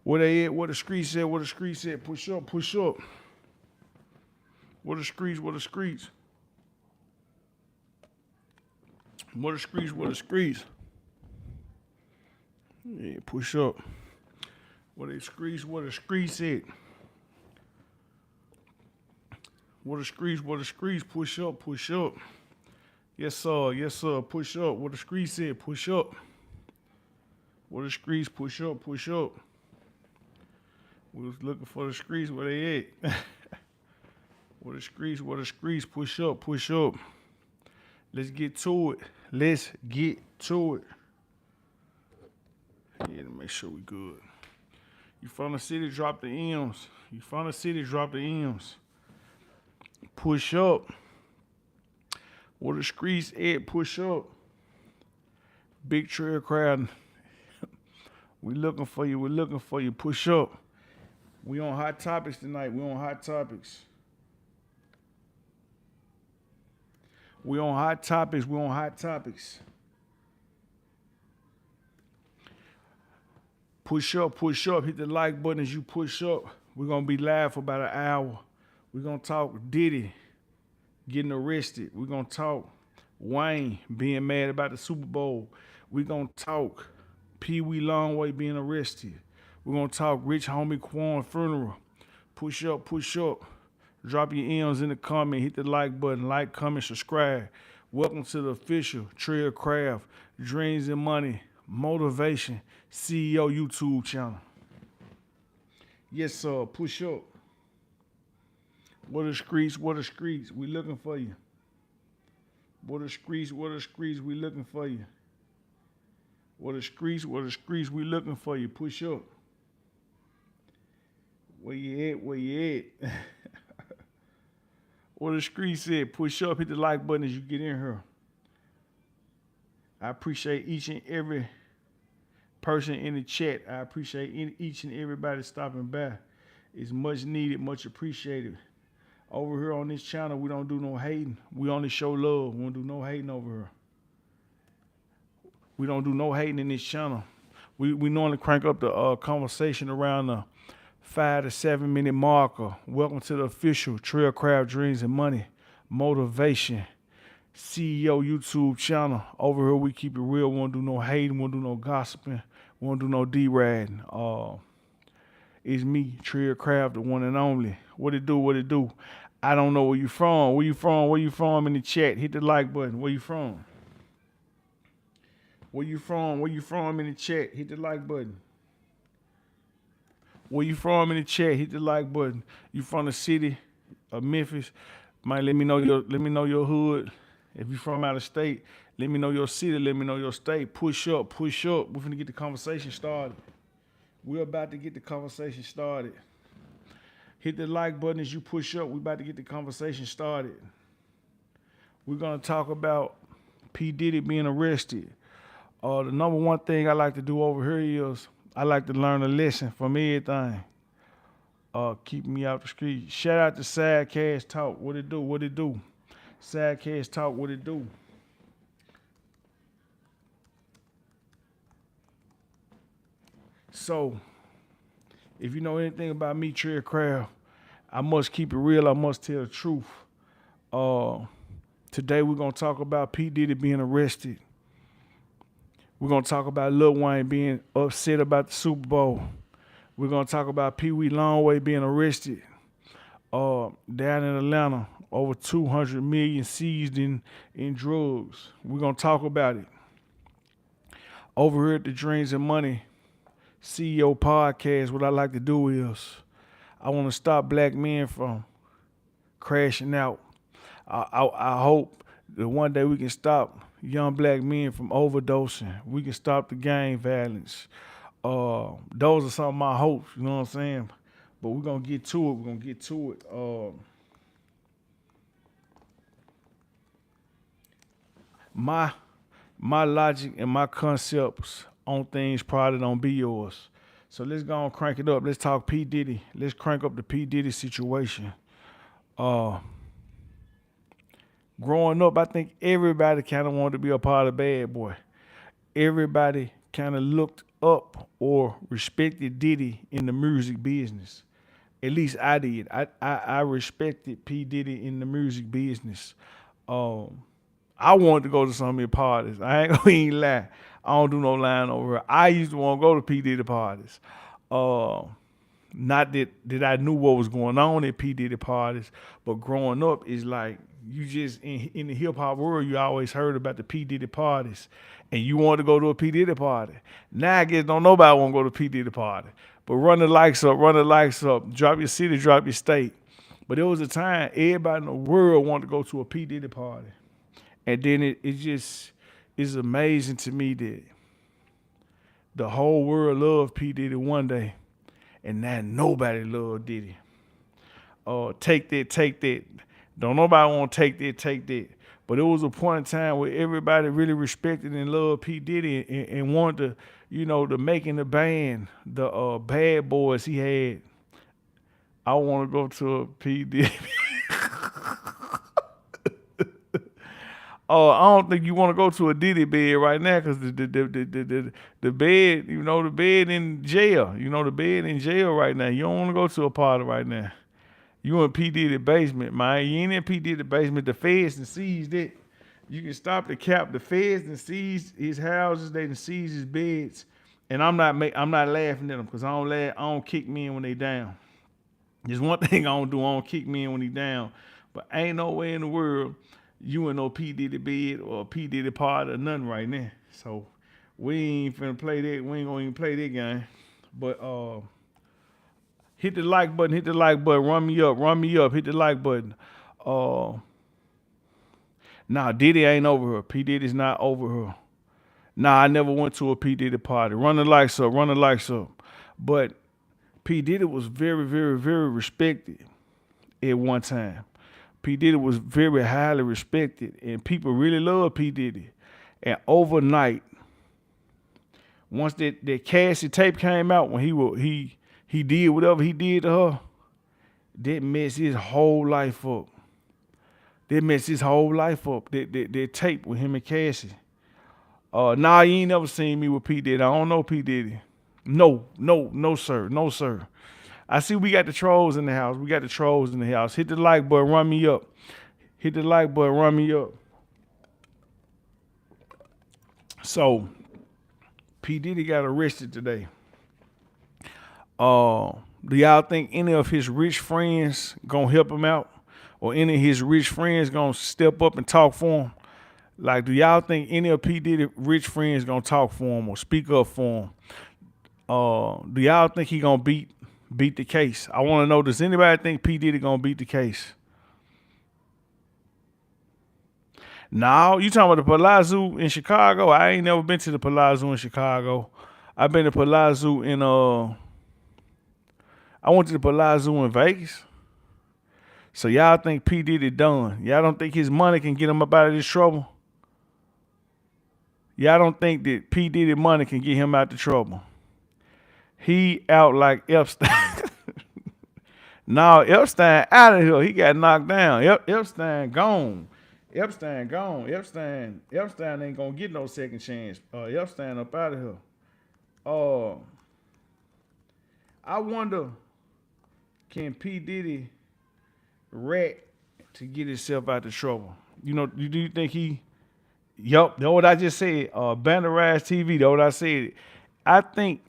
Where they at? Where the streets at? Where the streets at? Push up, push up. Where the streets? Where the streets? Where the streets? Where the streets? Yeah, push up. Where the streets? Where the streets at? Where the streets? Where the streets? Push up, push up. Yes, sir. Yes, sir. Push up. Where the streets at? Push up. Where the streets? Push up, push up. We was looking for the streets. Where they at? Where the streets? Where the streets? Push up, push up. Let's get to it. Let's get to it. Yeah, to make sure we good. You from the city, drop the M's. You from the city, drop the M's. Push up. Where the streets at? Push up. Big trail crowd. We looking for you. We looking for you. Push up. We on hot topics tonight. We on hot topics. We on hot topics. We on hot topics. Push up, push up. Hit the like button as you push up. We're going to be live for about an hour. We're going to talk Diddy getting arrested. We're going to talk Wayne being mad about the Super Bowl. We're going to talk Peewee Longway being arrested. We're going to talk Rich Homie Quan funeral. Push up, push up. Drop your M's in the comment. Hit the like button. Like, comment, subscribe. Welcome to the official Trell Craft, Dreams and Money, Motivation, CEO YouTube channel. Yes, sir. Push up. What the streets? What the streets? We looking for you. What the streets? What the streets? We looking for you. What the streets? What the streets? We looking for you. Push up. Where you at? Where you at? Where the streets at? Push up. Hit the like button as you get in here. I appreciate each and every person in the chat. I appreciate each and everybody stopping by. It's much needed, much appreciated. Over here on this channel, we don't do no hating. We only show love. We don't do no hating over here. We don't do no hating in this channel. We normally crank up the conversation around the 5 to 7 minute marker. Welcome to the official Trell Craft, Dreams and Money, Motivation, CEO YouTube channel. Over here, we keep it real. We won't do no hating. We won't do no gossiping. We won't do no D-radding. It's me, Trell Craft, the one and only. What it do? What it do? I don't know where you from. Where you from? Where you from in the chat? Hit the like button. Where you from? Where you from? Where you from in the chat? Hit the like button. Where you from in the chat? Hit the like button. You from the city of Memphis? Might let me know your hood. If you from out of state, let me know your city. Let me know your state. Push up, push up. We're finna get the conversation started. We're about to get the conversation started. Hit the like button as you push up. We're about to get the conversation started. We're gonna talk about P. Diddy being arrested. The number one thing I like to do over here is I like to learn a lesson from everything. Keep me out the street. Shout out to Sadcast Talk. What it do? What it do? Sadcast Talk. What it do? So, if you know anything about me, Trell Craft, I must keep it real. I must tell the truth. Today we're gonna talk about P. Diddy being arrested. We're gonna talk about Lil Wayne being upset about the Super Bowl. We're gonna talk about Peewee Longway being arrested down in Atlanta. Over 200 million seized in drugs. We're gonna talk about it. Over here at the Dreams and Money CEO podcast, what I like to do is I want to stop black men from crashing out. I hope that one day we can stop young black men from overdosing. We can stop the gang violence. Those are some of my hopes, you know what I'm saying? But we're going to get to it. We're going to get to it. My logic and my concepts on things probably don't be yours. So let's go and crank it up. Let's talk P. Diddy. Let's crank up the P. Diddy situation. Growing up, I think everybody kind of wanted to be a part of Bad Boy. Everybody kind of looked up or respected Diddy in the music business. At least I did. I respected P Diddy in the music business. Um, I wanted to go to some of his parties. I ain't gonna even lie. I don't do no lying over here. I used to want to go to P Diddy parties. Uh, Not that I knew what was going on at P Diddy parties, but growing up is like you just in the hip hop world, you always heard about the P Diddy parties, and you wanted to go to a P Diddy party. Now I guess don't nobody want to go to a P Diddy party, but run the likes up, drop your city, drop your state. But there was a time everybody in the world wanted to go to a P Diddy party, and then it just is amazing to me that the whole world loved P Diddy one day and now nobody love Diddy. Take that, take that. Don't nobody want to take that. But it was a point in time where everybody really respected and loved P. Diddy and wanted to, the making the band, the Bad Boys he had. I want to go to a P. Diddy. I don't think you want to go to a Diddy bed right now because the bed, the bed in jail. The bed in jail right now. You don't want to go to a party right now. You in P. Diddy basement, man. You ain't in P. Diddy basement. The feds done seized it. You can stop the cap. The feds done seized his houses. They done seized his beds. And I'm not laughing at them because I don't kick men when they down. There's one thing I don't do. I don't kick men when he down. But ain't no way in the world you in no P. Diddy bed or P. Diddy party or nothing right now. So we ain't finna play that. We ain't gonna even play that game. But hit the like button, run me up, hit the like button. Nah, Diddy ain't over her. P. Diddy's not over her. Nah, I never went to a P. Diddy party. Run the likes up. But P. Diddy was very, very, very respected at one time. P. Diddy was very highly respected, and people really loved P. Diddy. And overnight, once that Cassie tape came out, when he did whatever he did to her, that messed his whole life up. That tape with him and Cassie. Nah, you ain't never seen me with P. Diddy. I don't know P. Diddy. No, sir. I see we got the trolls in the house. Hit the like button, run me up. So, P. Diddy got arrested today. Do y'all think any of his rich friends gonna help him out? Or any of his rich friends gonna step up and talk for him? Like, do y'all think any of P. Diddy rich friends gonna talk for him or speak up for him? Do y'all think he gonna beat the case? I want to know, does anybody think P. Diddy gonna beat the case? No, you talking about the Palazzo in Chicago? I ain't never been to the Palazzo in Chicago. I've been to Palazzo in I went to the Palazzo in Vegas. So y'all think P. Diddy done? Y'all don't think his money can get him up out of this trouble? Y'all don't think that P. Diddy money can get him out of trouble? He out like Epstein. No, Epstein out of here. He got knocked down. Epstein gone. Epstein ain't gonna get no second chance. Epstein up out of here. I wonder, can P. Diddy rat to get himself out of trouble? Do you think he? Yup, that's what I just said. Banderized TV, that's what I said. I think,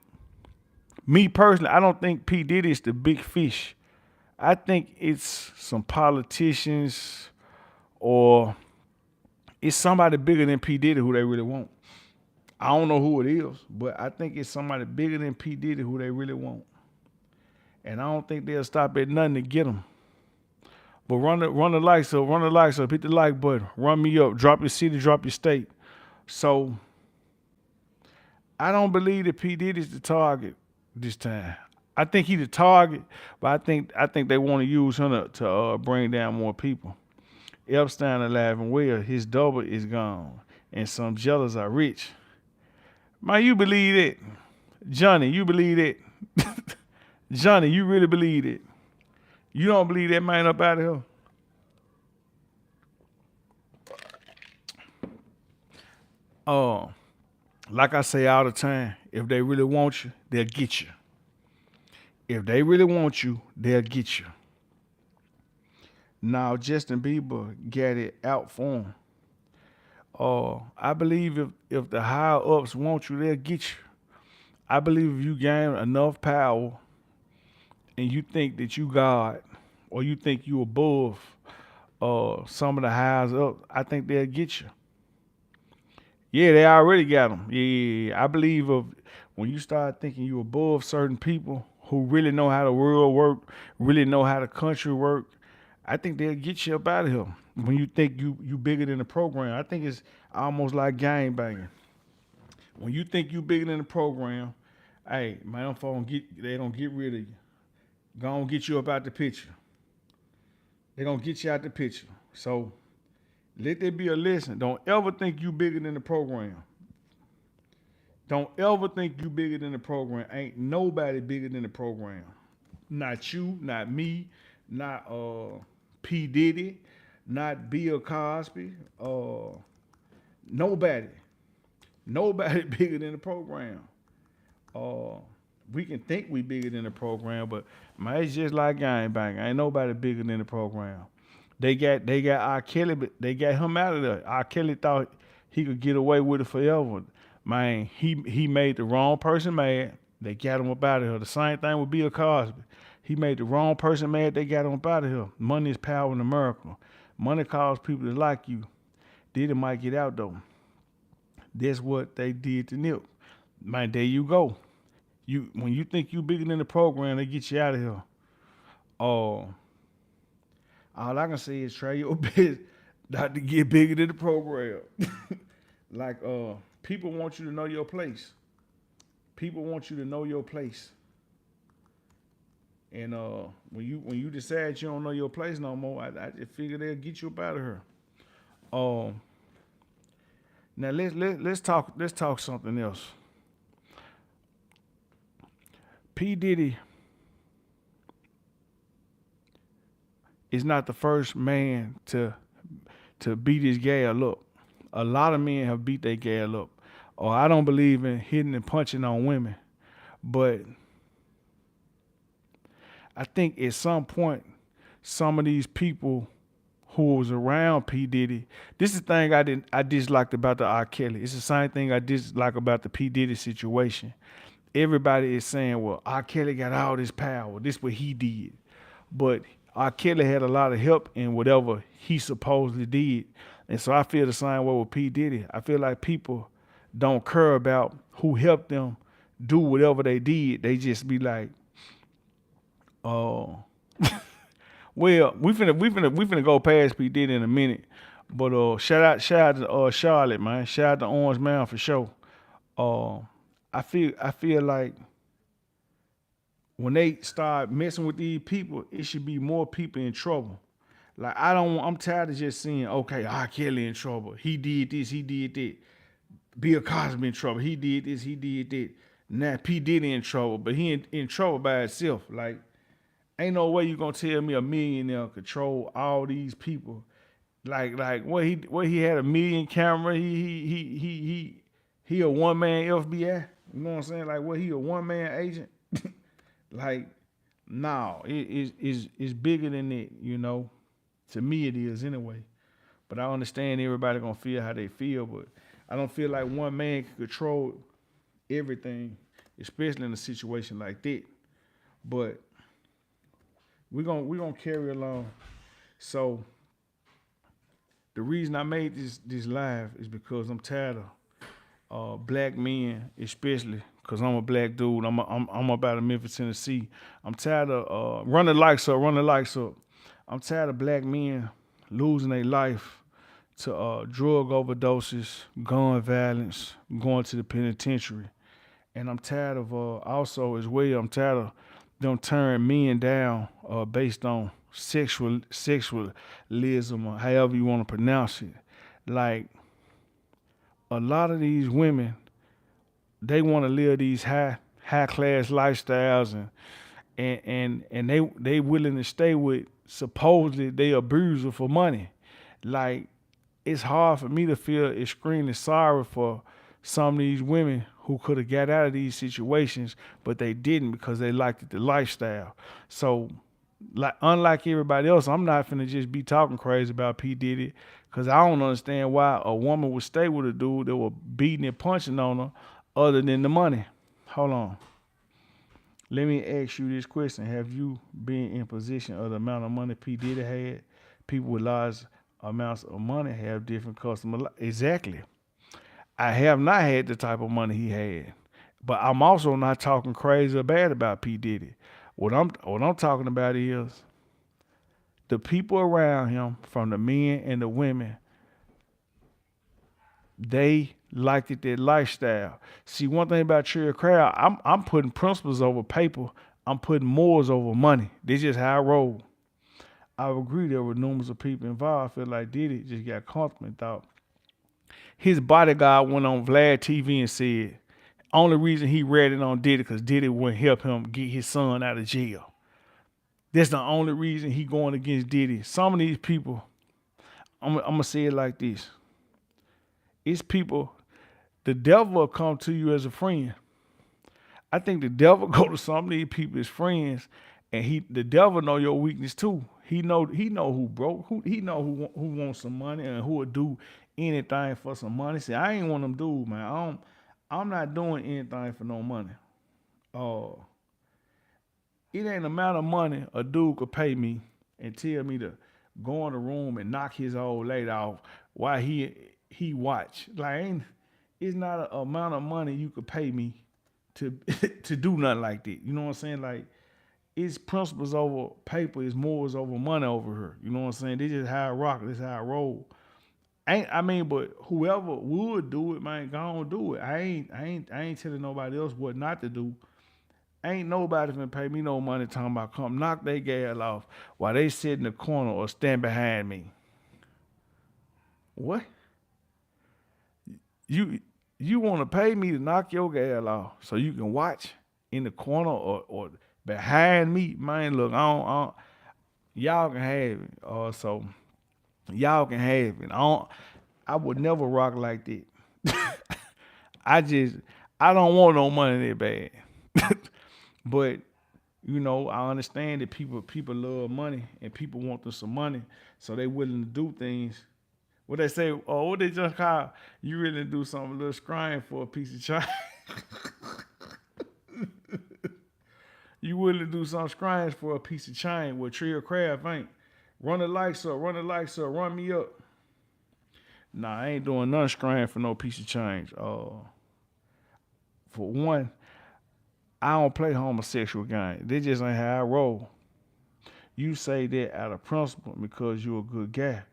me personally, I don't think P. Diddy is the big fish. I think it's some politicians or it's somebody bigger than P. Diddy who they really want. I don't know who it is, but I think it's somebody bigger than P. Diddy who they really want. And I don't think they'll stop at nothing to get them. But run the likes up, hit the like button, run me up, drop your city, drop your state. So I don't believe that P. Diddy's the target this time. I think he's the target, but I think they want to use him to bring down more people. Epstein alive and well, his double is gone, and some jealous are rich. Man, you believe it? Johnny, you believe it? Johnny, you really believe it? You don't believe that man up out of here? Like I say all the time, if they really want you, they'll get you. If they really want you, they'll get you. Now Justin Bieber got it out for him. I believe if the higher ups want you, they'll get you. I believe if you gain enough power and you think that you God or you think you above some of the highs up, I think they'll get you. Yeah, they already got them. Yeah. I believe when you start thinking you above certain people who really know how the world work, really know how the country work, I think they'll get you up out of here. When you think you bigger than the program, I think it's almost like gang banging. When you think you bigger than the program, hey, man, them folks they don't get rid of you. Gonna get you up out the picture. They gonna get you out the picture. So let there be a lesson. Don't ever think you bigger than the program. Don't ever think you bigger than the program. Ain't nobody bigger than the program. Not you, not me, not P. Diddy, not Bill Cosby, nobody. Nobody bigger than the program. We can think we bigger than the program, but man, it's just like gang bang. Ain't nobody bigger than the program. They got R. Kelly, but they got him out of there. R. Kelly thought he could get away with it forever. Man, he made the wrong person mad. They got him up out of here. The same thing with Bill Cosby. He made the wrong person mad. They got him up out of here. Money is power in America. Money causes people to like you. Diddy might get out though. That's what they did to Nip. Man, there you go. When you think you bigger than the program, they get you out of here. All I can say is try your best not to get bigger than the program. Like people want you to know your place. People want you to know your place. And when you decide you don't know your place no more, I just figure they'll get you up out of here. Now let's talk something else. P. Diddy is not the first man to beat his gal up. A lot of men have beat their gal up. Or I don't believe in hitting and punching on women, but I think at some point, some of these people who was around P. Diddy, this is the thing I disliked about the R. Kelly. It's the same thing I dislike about the P. Diddy situation. Everybody is saying, well, R. Kelly got all this power. This is what he did. But R. Kelly had a lot of help in whatever he supposedly did. And so I feel the same way with P. Diddy. I feel like people don't care about who helped them do whatever they did. They just be like, well, we finna go past P. Diddy in a minute. But shout out to Charlotte, man. Shout out to Orange Man for sure. I feel like when they start messing with these people, it should be more people in trouble. Like I'm tired of just seeing, okay, R. Kelly in trouble. He did this, he did that. Bill Cosby in trouble. He did this, he did that. Now P. Diddy in trouble, but he in trouble by himself. Like, ain't no way you gonna tell me a millionaire control all these people. Like what he had a million camera. He a one man FBI. You know what I'm saying? Like, what, he a one man agent? Like, no, it's bigger than that, you know. To me it is anyway. But I understand everybody gonna feel how they feel, but I don't feel like one man can control everything, especially in a situation like that. But we're gonna carry along. So the reason I made this live is because I'm tired of black men, especially because I'm a black dude. I'm up out of Memphis, Tennessee. I'm tired of run the lights up. I'm tired of black men losing their life to drug overdoses, gun violence, going to the penitentiary. And I'm tired of also as well, I'm tired of them turning men down based on sexualism or however you want to pronounce it. Like, a lot of these women, they want to live these high class lifestyles and they willing to stay with supposedly they abuser for money. Like, it's hard for me to feel extremely sorry for some of these women who could have got out of these situations, but they didn't because they liked the lifestyle. So, like unlike everybody else, I'm not finna just be talking crazy about P Diddy because I don't understand why a woman would stay with a dude that was beating and punching on her, other than the money. Hold on. Let me ask you this question: have you been in position of the amount of money P Diddy had? People with large amounts of money have different customer. Exactly. I have not had the type of money he had, but I'm also not talking crazy or bad about P Diddy. What I'm talking about is the people around him, from the men and the women. They liked it, their lifestyle. See, one thing about Trell Crowd, I'm putting principles over paper. I'm putting morals over money. This is how I roll. I agree there were numerous of people involved. I feel like Diddy just got comfortable and thought. His bodyguard went on Vlad TV and said, only reason he read it on Diddy because Diddy wouldn't help him get his son out of jail. That's the only reason he going against Diddy. Some of these people, I'm gonna say it like this. It's people, the devil will come to you as a friend. I think the devil go to some of these people as friends, and the devil know your weakness too. He know who broke, he know who wants some money and who will do anything for some money. See, I ain't one of them dudes, man. I'm not doing anything for no money. It ain't the amount of money a dude could pay me and tell me to go in the room and knock his old lady off while he watch. Like, it's not an amount of money you could pay me to to do nothing like that. You know what I'm saying? Like, it's principles over paper, it's morals over money over here. You know what I'm saying? This is how I rock, this is how I roll. But whoever would do it, man, go on do it. I ain't telling nobody else what not to do. Ain't nobody finna pay me no money talking about come knock their gal off while they sit in the corner or stand behind me. What? You want to pay me to knock your gal off so you can watch in the corner or behind me? Man, look, y'all can have it. So y'all can have it. I would never rock like that. I don't want no money that bad. But I understand that people love money and people want them some money, so they willing to do things. What they say, what they just call you really do something a little scrying for a piece of change. You willing to do some scrying for a piece of change with Trell Craft ain't. Run the lights up, run me up. Nah, I ain't doing none scrying for no piece of change. For one, I don't play homosexual game. This just ain't how I roll. You say that out of principle because you're a good guy,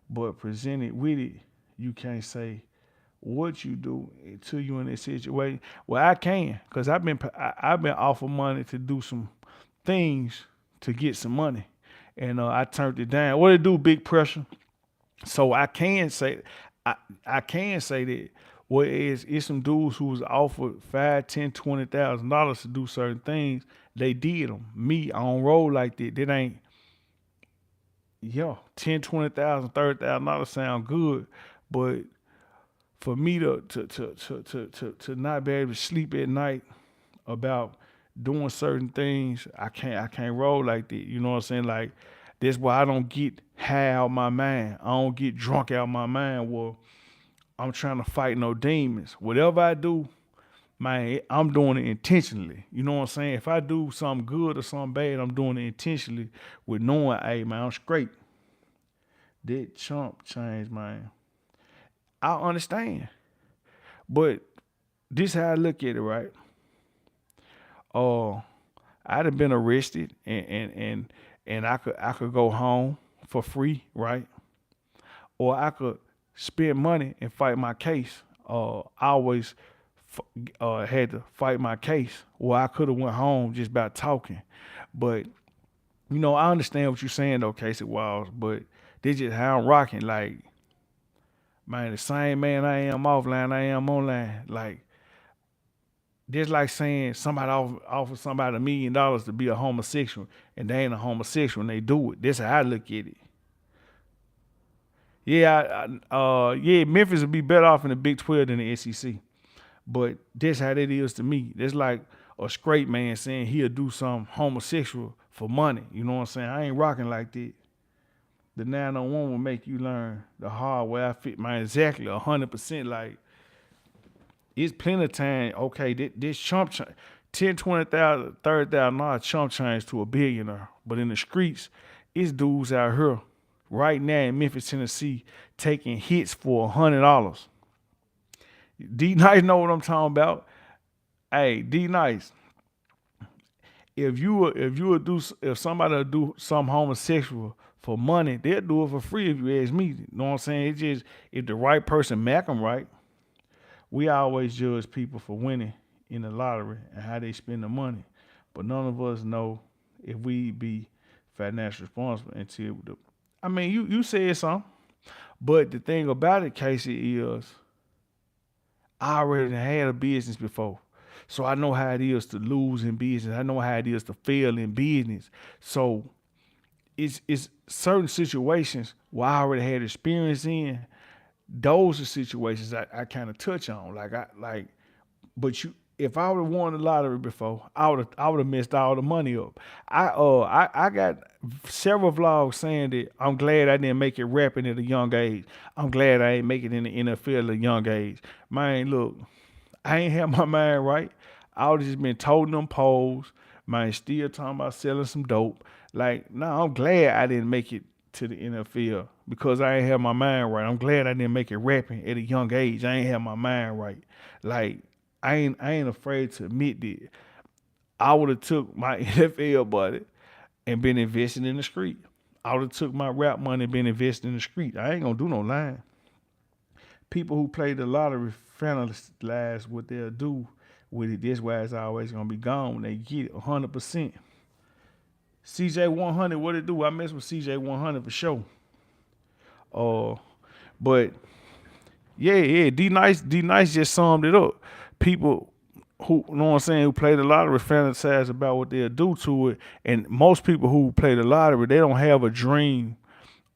but presented with it, you can't say what you do until you in this situation. Well, I can, cause I've been offered money to do some things to get some money, and I turned it down. What it do? Big pressure. So I can say that. Well, it's some dudes who was offered $5, $10, $20,000 to do certain things. They did them. Me, I don't roll like that. That ain't, $10, $20,000, $30,000 sound good, but for me to not be able to sleep at night about doing certain things, I can't roll like that. You know what I'm saying? Like, that's why I don't get high out my mind. I don't get drunk out my mind. Well, I'm trying to fight no demons. Whatever I do, man, I'm doing it intentionally. You know what I'm saying? If I do something good or something bad, I'm doing it intentionally with knowing, hey, man, I'm straight. That chump change, man. I understand. But this how I look at it, right? I'd have been arrested and I could go home for free, right? Or I could spend money and fight my case. I always had to fight my case. Well, I could have went home just by talking. But, I understand what you're saying though, Casey Walls, but this is how I'm rocking. Like, man, the same man I am offline, I am online. Like, just like saying somebody offer somebody $1 million to be a homosexual and they ain't a homosexual and they do it. That's how I look at it. Yeah, Memphis would be better off in the Big 12 than the SEC. But that's how that is to me. That's like a straight man saying he'll do something homosexual for money. You know what I'm saying? I ain't rocking like that. The 901 will make you learn the hard way. I fit my exactly 100%. Like, it's plenty of time. Okay, this chump change, 10, 20,000, 30,000 dollars chump change to a billionaire. But in the streets, it's dudes out here right now in Memphis, Tennessee, taking hits for $100. D Nice know what I'm talking about. Hey, D Nice, if somebody will do something homosexual for money, they'll do it for free if you ask me. You know what I'm saying? It's just if the right person mack them right. We always judge people for winning in the lottery and how they spend the money, but none of us know if we be financially responsible until I mean, you said something, but the thing about it, Casey, is I already had a business before. So I know how it is to lose in business. I know how it is to fail in business. So it's certain situations where I already had experience in. Those are situations I kind of touch on. But if I would have won the lottery before, I would have messed all the money up. I got several vlogs saying that I'm glad I didn't make it rapping at a young age. I'm glad I ain't make it in the NFL at a young age. Man, look, I ain't had my mind right. I would have just been toting them poles. Man, still talking about selling some dope. Like, no, I'm glad I didn't make it to the NFL because I ain't have my mind right. I'm glad I didn't make it rapping at a young age. I ain't have my mind right. Like, I ain't afraid to admit that I would have took my NFL buddy and been investing in the street. I would have took my rap money and been investing in the street. I ain't gonna do no lying. People who play the lottery fantasize what they'll do with it. That's why it's always gonna be gone when they get it 100%. CJ 100, what it do? I mess with CJ 100 for sure. But yeah, D Nice just summed it up. People who, you know what I'm saying, who play the lottery fantasize about what they'll do to it. And most people who play the lottery, they don't have a dream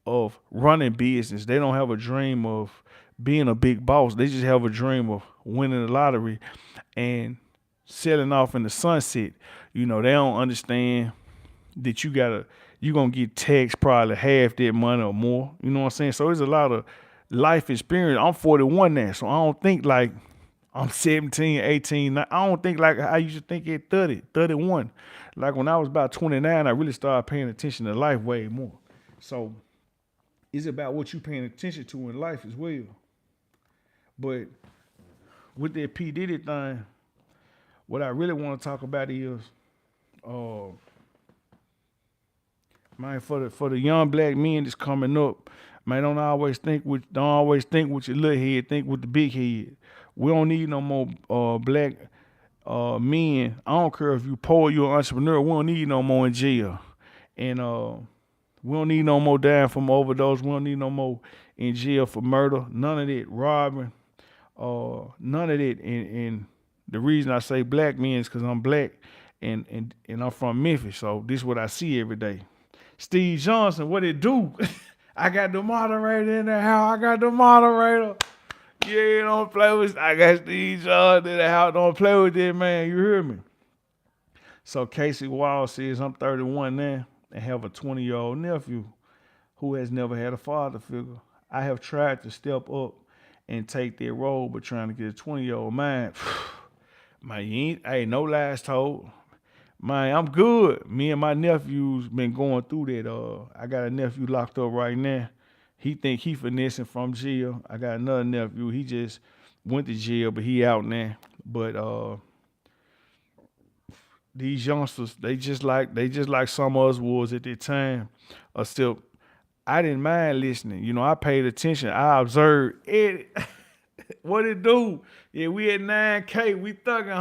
of running business. They don't have a dream of being a big boss. They just have a dream of winning the lottery and selling off in the sunset. You know, they don't understand that you gonna get taxed probably half that money or more. You know what I'm saying? So there's a lot of life experience. I'm 41 now, so I don't think like I'm 17, 18. I don't think like I used to think at 30, 31. Like when I was about 29, I really started paying attention to life way more. So it's about what you paying attention to in life as well. But with that P. Diddy thing, what I really want to talk about is man, for the young black men that's coming up, man, don't always think with your little head, think with the big head. We don't need no more black men. I don't care if you poor, you're an entrepreneur. We don't need no more in jail, and we don't need no more dying from overdose. We don't need no more in jail for murder. None of that robbing. None of that. And the reason I say black men is because I'm black, and I'm from Memphis, so this is what I see every day. Steve Johnson, what it do? I got the moderator in the house. I got the moderator. Yeah, don't play with. I got Steve Johnson in the house. Don't play with that, man. You hear me? So Casey Wall says I'm 31 now and have a 20-year-old nephew who has never had a father figure. I have tried to step up and take that role, but trying to get a 20-year-old man, man, you ain't no lies told. Man, I'm good. Me and my nephew's been going through that. I got a nephew locked up right now. He think he finessing from jail. I got another nephew. He just went to jail, but he out now. But these youngsters, they just like some of us was at that time. Still, I didn't mind listening. You know, I paid attention. I observed it. What it do? Yeah, we at 9K. We thugging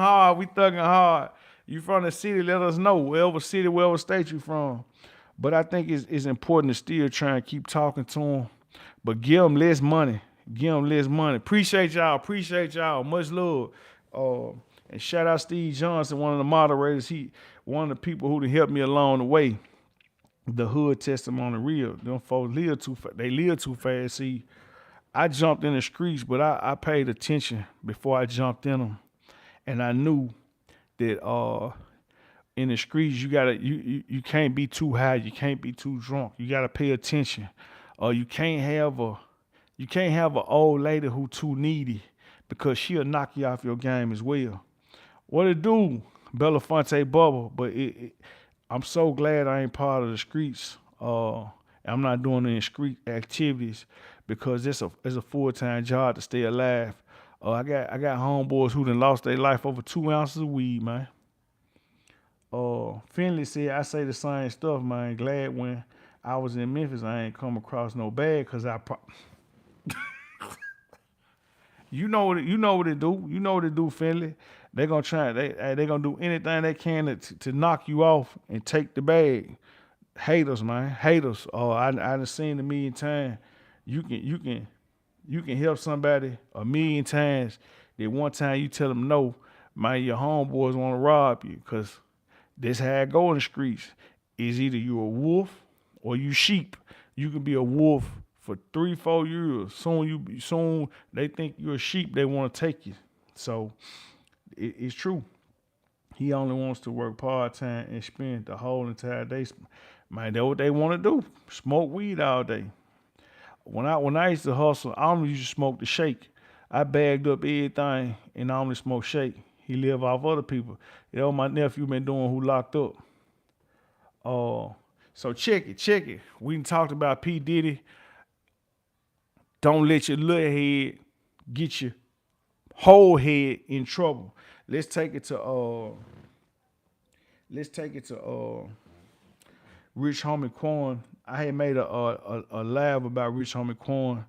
hard. You from the city, let us know. Wherever city, wherever state you from. But I think it's important to still try and keep talking to them. But give them less money. Appreciate y'all. Much love. And shout out Steve Johnson, one of the moderators. He one of the people who helped me along the way. The hood testimony real. Them folks live too fast. They live too fast. See, I jumped in the streets, but I paid attention before I jumped in them, and I knew that in the streets you can't be too high, you can't be too drunk, you gotta pay attention. You can't have an old lady who too needy because she'll knock you off your game as well. What it do, Belafonte Bubble? But I'm so glad I ain't part of the streets. I'm not doing any street activities because it's a full time job to stay alive. I got homeboys who done lost their life over 2 ounces of weed, man. Finley said I say the same stuff, man. Glad when I was in Memphis, I ain't come across no bag because you know what it do. You know what it do, Finley. They gonna try. They gonna do anything they can to knock you off and take the bag. Haters, man, haters. Oh, I done seen a million times. You can help somebody a million times. Then one time you tell them no, man, your homeboys want to rob you, cause this how it go in the streets. Is either you a wolf or you sheep. You can be a wolf for 3, 4 years. Soon they think you're a sheep. They want to take you. So it's true. He only wants to work part time and spend the whole entire day. Man, that's what they want to do. Smoke weed all day. When I used to hustle, I only used to smoke the shake. I bagged up everything and I only smoke shake. He live off other people. You know, my nephew been doing who locked up. So check it. We done talked about P. Diddy. Don't let your little head get your whole head in trouble. Let's take it to Rich Homie Quan. I had made a lab about Rich Homie Quan.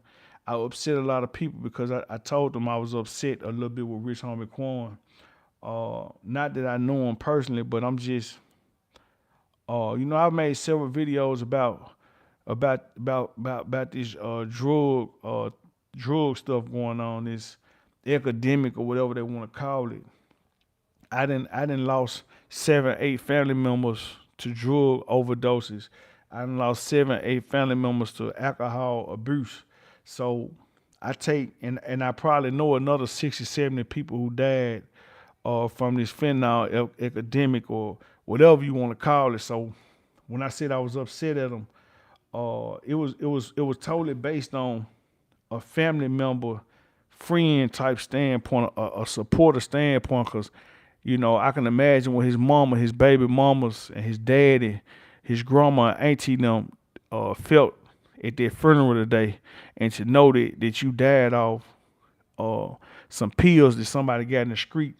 I upset a lot of people because I told them I was upset a little bit with Rich Homie Quan. Not that I know him personally, but I'm just I've made several videos about this drug stuff going on, this epidemic or whatever they want to call it. I didn't lost 7, 8 family members to drug overdoses. I done lost 7, 8 family members to alcohol abuse. So I take and I probably know another 60, 70 people who died from this fentanyl epidemic or whatever you want to call it. So when I said I was upset at them, it was totally based on a family member, friend type standpoint, a supporter standpoint. Because I can imagine what his mama, his baby mamas, and his daddy, his grandma, and auntie them felt at their funeral today, and to know that you died off some pills that somebody got in the street.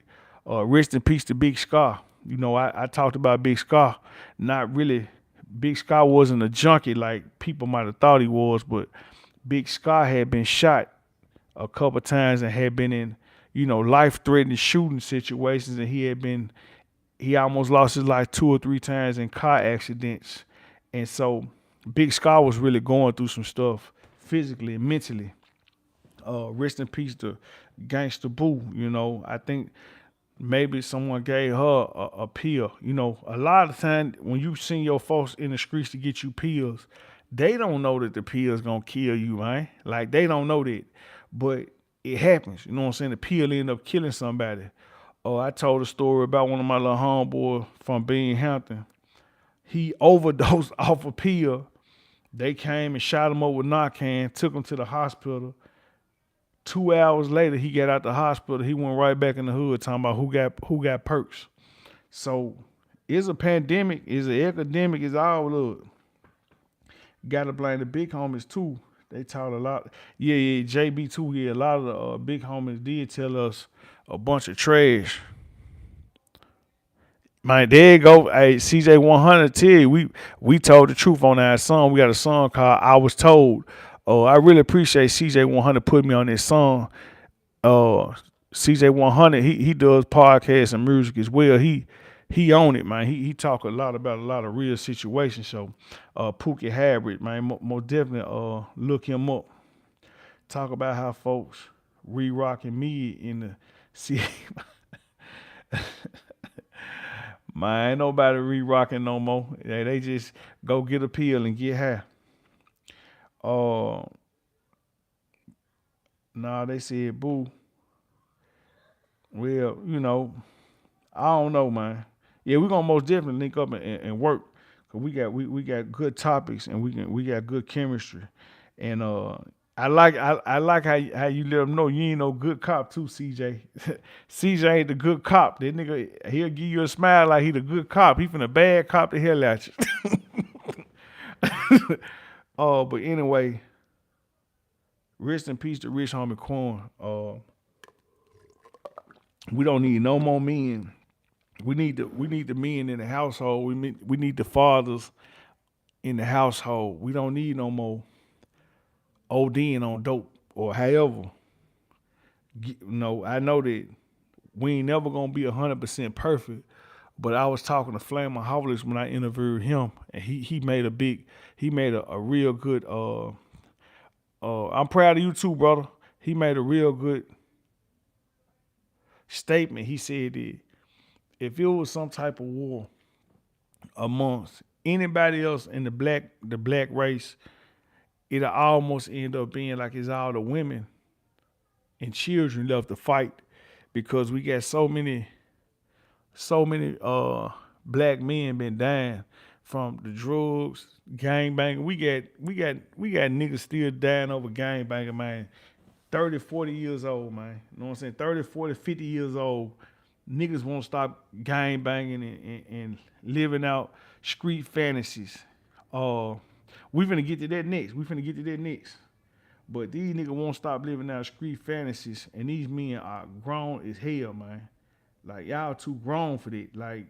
Rest in peace to Big Scar. I talked about Big Scar. Not really. Big Scar wasn't a junkie like people might have thought he was, but Big Scar had been shot a couple times and had been in, life-threatening shooting situations, and he almost lost his life 2 or 3 times in car accidents. And so Big Scar was really going through some stuff physically and mentally. Rest in peace to Gangsta Boo. I think maybe someone gave her a pill. A lot of time when you send your folks in the streets to get you pills, they don't know that the pill's gonna kill you, man. Like, they don't know that. But it happens. You know what I'm saying? The pill end up killing somebody. I told a story about one of my little homeboys from Binghamton. He overdosed off a pill. They came and shot him up with Narcan, took him to the hospital. 2 hours later, he got out the hospital. He went right back in the hood talking about who got perks. So it's a pandemic, it's an epidemic, it's all of it. Gotta blame the big homies too. They taught a lot. Yeah, JB too. Yeah, a lot of the big homies did tell us a bunch of trash. Man, there you go. Hey, CJ 100 tell you, we told the truth on our song. We got a song called I Was Told. I really appreciate CJ 100 putting me on this song. CJ 100, he does podcasts and music as well. He on it, man. He talk a lot about a lot of real situations. So Pookie Hybrid, man, most definitely look him up. Talk about how folks re-rocking me in the see. Man, ain't nobody re-rocking no more. They just go get a pill and get high. Nah, they said, boo. Well, I don't know, man. Yeah, we're gonna most definitely link up and work. Cause we got good topics and we got good chemistry. And I like how you let them know you ain't no good cop too, CJ. CJ ain't the good cop. That nigga he'll give you a smile like he the good cop. He finna bad cop the hell out you. But anyway, rest in peace to rich homie Quan. We don't need no more men. We need the men in the household. We need the fathers in the household. We don't need no more ODing on dope or however. I know that we ain't never gonna be 100% perfect. But I was talking to Flamaholics when I interviewed him, and he made a real good. I'm proud of you too, brother. He made a real good statement. He said that if it was some type of war amongst anybody else in the black race, it'll almost end up being like it's all the women and children left to fight because we got so many black men been dying from the drugs, gang banging. We got niggas still dying over gang banging, man. 30, 40 years old, man. You know what I'm saying? 30, 40, 50 years old. Niggas won't stop gang banging and living out street fantasies. We finna get to that next. But these niggas won't stop living out street fantasies, and these men are grown as hell, man. Like y'all too grown for that. Like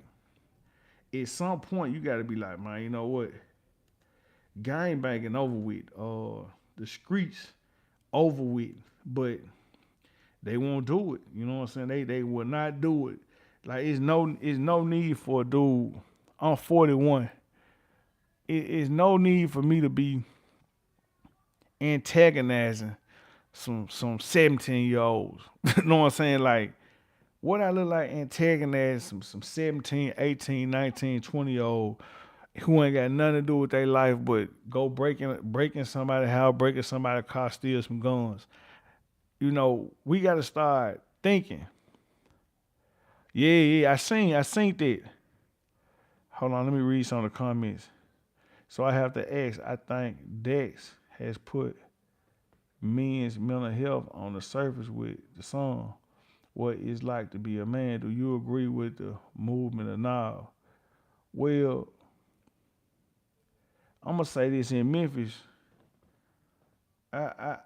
at some point you gotta be like, man, you know what? Gang banging over with. The streets over with. But they won't do it. You know what I'm saying? They will not do it. Like it's no need for a dude. I'm 41. It's no need for me to be antagonizing some 17-year-olds. You know what I'm saying? Like what I look like antagonizing some 17, 18, 19, 20-year-old who ain't got nothing to do with their life but go breaking somebody's house, breaking somebody's car, steal some guns. We gotta start thinking. Yeah, I seen that. Hold on, let me read some of the comments. So I have to ask, I think Dex has put men's mental health on the surface with the song. What it's like to be a man. Do you agree with the movement or not? Well, I'm gonna say this in Memphis. I I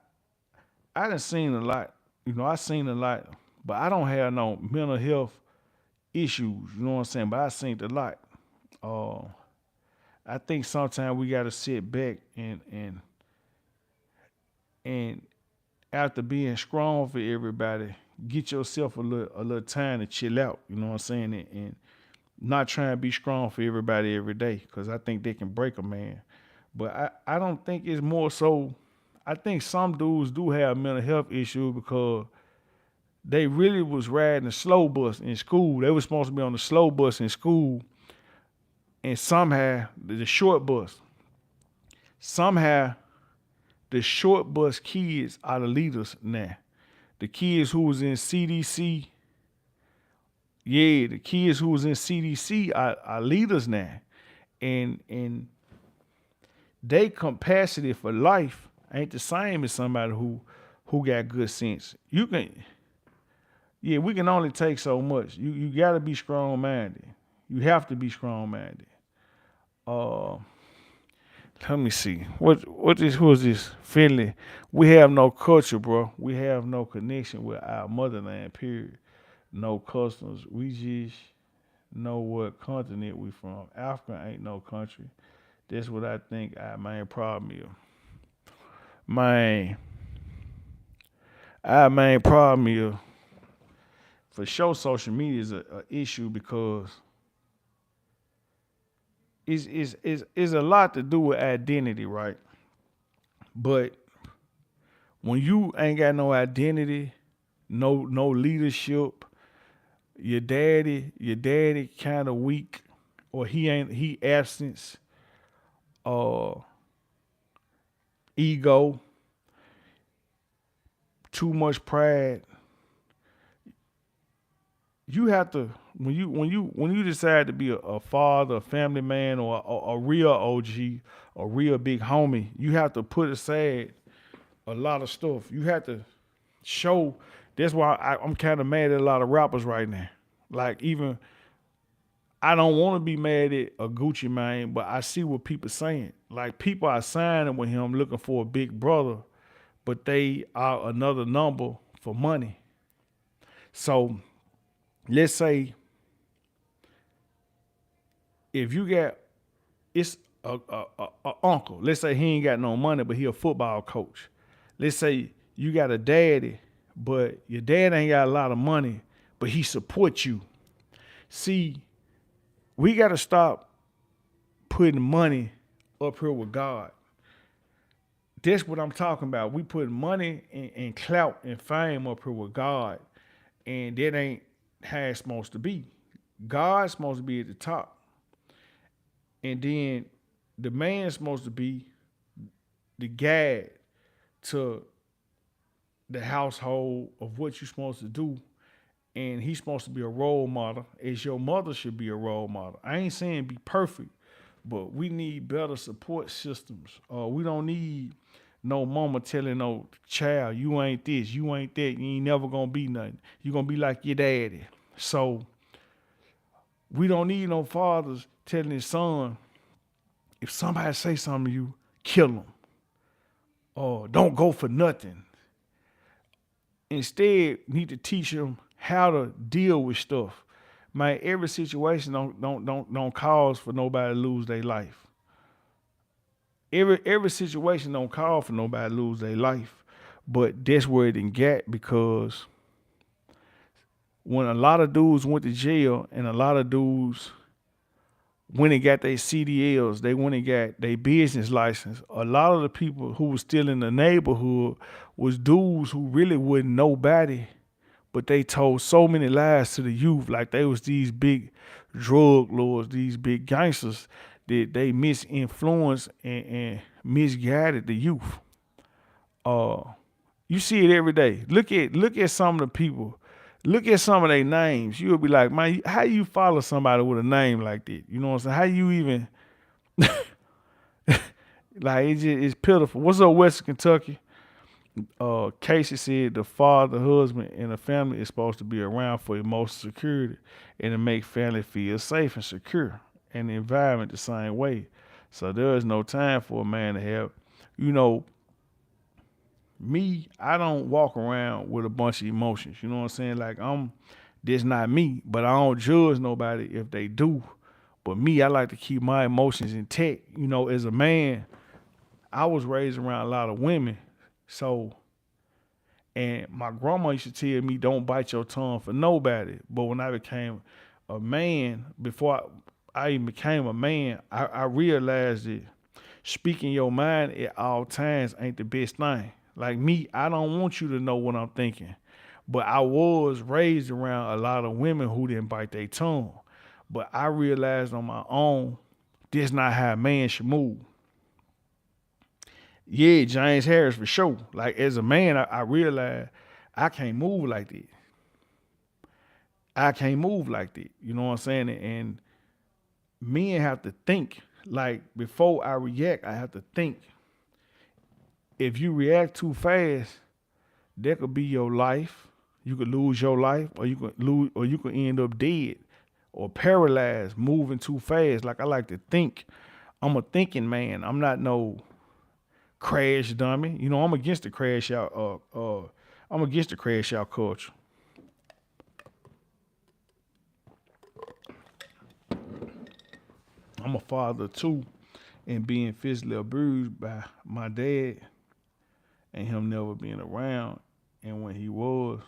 I done seen a lot. I seen a lot, but I don't have no mental health issues. You know what I'm saying? But I seen a lot. Uh, I think sometimes we gotta sit back and after being strong for everybody, get yourself a little time to chill out. You know what I'm saying? And not trying to be strong for everybody every day because I think they can break a man. But I don't think it's more so. I think some dudes do have mental health issues because they really was riding the slow bus in school. They were supposed to be on the slow bus in school, and somehow the short bus. Somehow the short bus kids are the leaders now. The kids who was in CDC, yeah, the kids who was in CDC are leaders now, and they capacity for life ain't the same as somebody who got good sense. We can only take so much. You got to be strong minded. You have to be strong minded. Uh, Let me see. Who is this? Finley. We have no culture, bro. We have no connection with our motherland, period. No customs. We just know what continent we from. Africa ain't no country. That's what I think our main problem is. Our main problem is for sure social media is a issue because it's a lot to do with identity, right? But when you ain't got no identity, no leadership, your daddy kind of weak, or he absence, uh, ego, too much pride. You have to when you decide to be a father, a family man, or a real OG, a real big homie, you have to put aside a lot of stuff. You have to show. That's why I'm kind of mad at a lot of rappers right now. Like even I don't want to be mad at a Gucci Mane, but I see what people saying. Like people are signing with him looking for a big brother, but they are another number for money. So let's say if you got it's a uncle. Let's say he ain't got no money, but he a football coach. Let's say you got a daddy, but your dad ain't got a lot of money, but he supports you. See, we got to stop putting money up here with God. That's what I'm talking about. We put money and clout and fame up here with God, and that ain't how it's supposed to be. God's supposed to be at the top, and then the man's supposed to be the guide to the household of what you're supposed to do, and he's supposed to be a role model, as your mother should be a role model. I ain't saying be perfect, but we need better support systems. We don't need no mama telling no child, you ain't this, you ain't that, you ain't never gonna be nothing. You gonna be like your daddy. So we don't need no fathers telling his son, if somebody say something to you, kill him. Or don't go for nothing. Instead, need to teach them how to deal with stuff. Man, every situation don't cause for nobody to lose their life. Every situation don't call for nobody to lose their life. But that's where it didn't get, because when a lot of dudes went to jail and a lot of dudes when they got their CDLs, they went and got their business license, a lot of the people who was still in the neighborhood was dudes who really wasn't nobody, but they told so many lies to the youth, like they was these big drug lords, these big gangsters, that they misinfluenced and misguided the youth. You see it every day. Look at some of the people. Look at some of their names. You'll be like, man, how you follow somebody with a name like that? You know what I'm saying? How you even like it's pitiful. What's up, Western Kentucky? Casey said the father, husband, and the family is supposed to be around for emotional security and to make family feel safe and secure, and the environment the same way. So there is no time for a man to have, you know, me, I don't walk around with a bunch of emotions. You know what I'm saying? Like that's not me, but I don't judge nobody if they do. But me, I like to keep my emotions intact. You know, as a man, I was raised around a lot of women. So, and my grandma used to tell me, don't bite your tongue for nobody. But when I became a man, before I even became a man, I realized that speaking your mind at all times ain't the best thing. Like me, I don't want you to know what I'm thinking. But I was raised around a lot of women who didn't bite their tongue. But I realized on my own, this not how a man should move. Yeah, James Harris for sure. Like as a man, I realized I can't move like that. I can't move like that. You know what I'm saying? And men have to think. Like before I react, I have to think. If you react too fast, that could be your life. You could lose your life, or you could end up dead or paralyzed, moving too fast. Like I like to think. I'm a thinking man. I'm not no crash dummy. You know, I'm against the crash out. I'm against the crash out culture. I'm a father too, and being physically abused by my dad and him never being around. And when he was,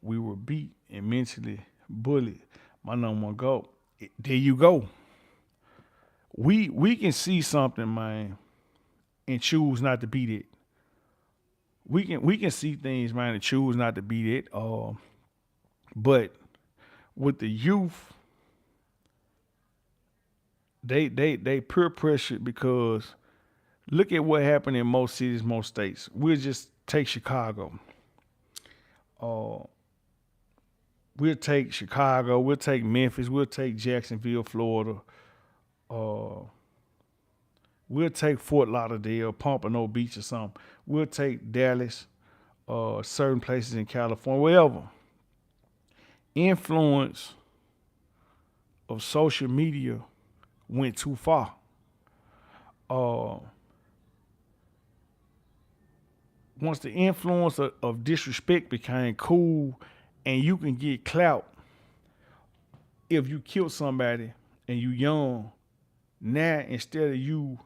we were beat and mentally bullied. My number one goal. There you go. We can see something, man, and choose not to beat it. We can see things, man, and choose not to beat it. But with the youth, they peer pressure because Look at what happened in most cities, most states. We'll just take Chicago. Uh, we'll take Chicago. We'll take Memphis. We'll take Jacksonville, Florida. Uh, we'll take Fort Lauderdale, Pompano Beach, or something. We'll take Dallas, certain places in California, wherever. Influence of social media went too far. Uh, Once the influence of disrespect became cool and you can get clout if you kill somebody and you young, now instead of you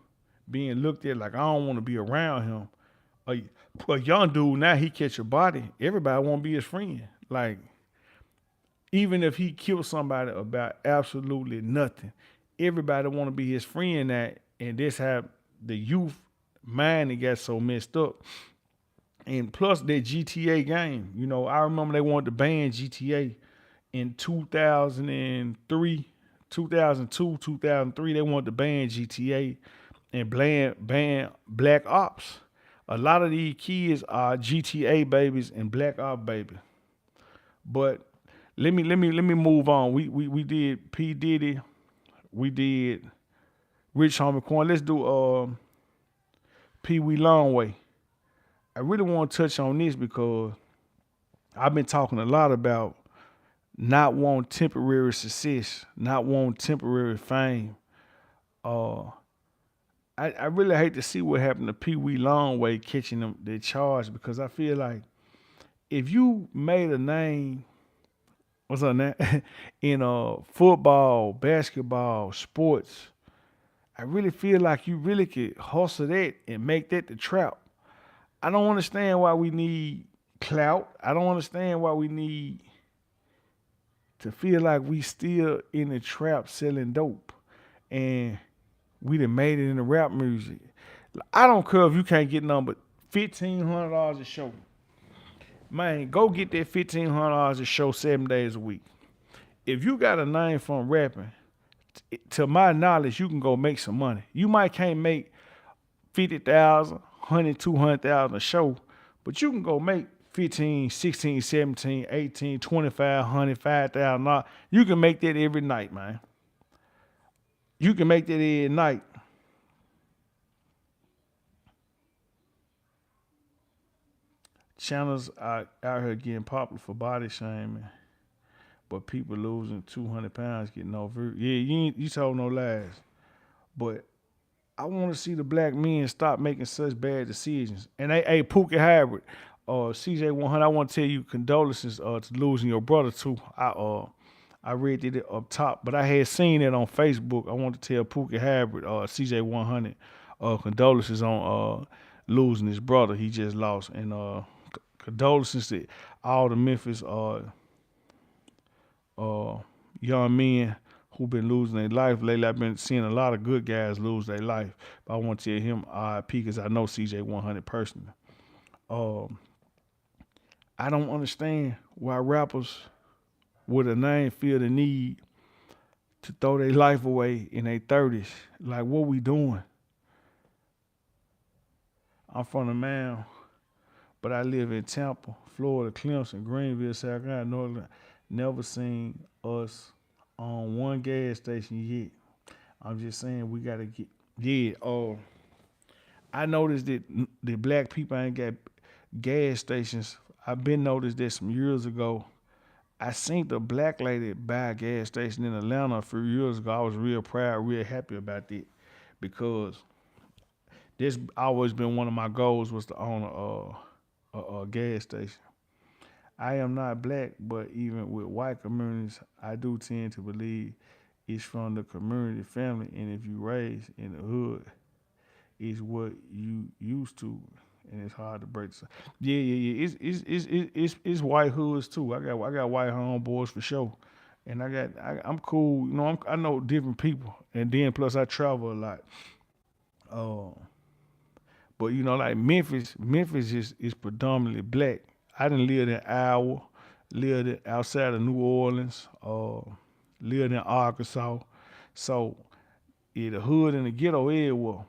being looked at like I don't want to be around him, a young dude now he catch a body, everybody want to be his friend. Like even if he killed somebody about absolutely nothing, everybody want to be his friend. That and this how the youth mind it got so messed up. And plus that GTA game, you know, I remember they wanted to ban GTA in 2003, 2002, 2003. They wanted to ban GTA and ban Black Ops. A lot of these kids are GTA babies and Black Ops babies. But let me move on. We did P Diddy, we did Rich Homie Quan. Let's do Peewee Longway. I really want to touch on this because I've been talking a lot about not wanting temporary success, not wanting temporary fame. Uh, I really hate to see what happened to Peewee Longway catching them their charge because I feel like if you made a name, what's up that in football, basketball, sports, I really feel like you really could hustle that and make that the trap. I don't understand why we need clout. I don't understand why we need to feel like we still in the trap selling dope and we done made it in the rap music. I don't care if you can't get nothing but $1,500 a show. Man, go get that $1,500 a show 7 days a week. If you got a name from rapping, to my knowledge, you can go make some money. You might can't make 50,000, 100, 200,000 a show, but you can go make 15, 16, 17, 18, 25, 100, $5,000. You can make that every night, man. You can make that every night. Channels are out here getting popular for body shaming, but people losing 200 pounds getting no view. Yeah, you told no lies. But I want to see the black men stop making such bad decisions. And hey, Pookie Hybrid, CJ100, I want to tell you condolences to losing your brother too. I read it up top, but I had seen it on Facebook. I want to tell Pookie Hybrid, CJ100, condolences on losing his brother. He just lost, and condolences to all the Memphis young men who been losing their life lately. I've been seeing a lot of good guys lose their life. But I want to tell him RIP because I know CJ100 personally. I don't understand why rappers with a name feel the need to throw their life away in their 30s. Like, what we doing? I'm from the Mound, but I live in Tampa, Florida, Clemson, Greenville, South Carolina, Northern. Never seen us on one gas station yet. I'm just saying we gotta get. Yeah. I noticed that the black people ain't got gas stations. I've been noticed that some years ago. I seen the black lady buy a gas station in Atlanta a few years ago. I was real proud, real happy about that because this always been one of my goals was to own a gas station. I am not black, but even with white communities, I do tend to believe it's from the community family, and if you raised in the hood, it's what you used to, and it's hard to break. Yeah. It's white hoods too. I got white homeboys for sure, and I'm cool. You know, I know different people, and then plus I travel a lot. Uh, but you know, like Memphis is predominantly black. I done lived in Iowa, outside of New Orleans, lived in Arkansas. So yeah, the hood and the ghetto area, well,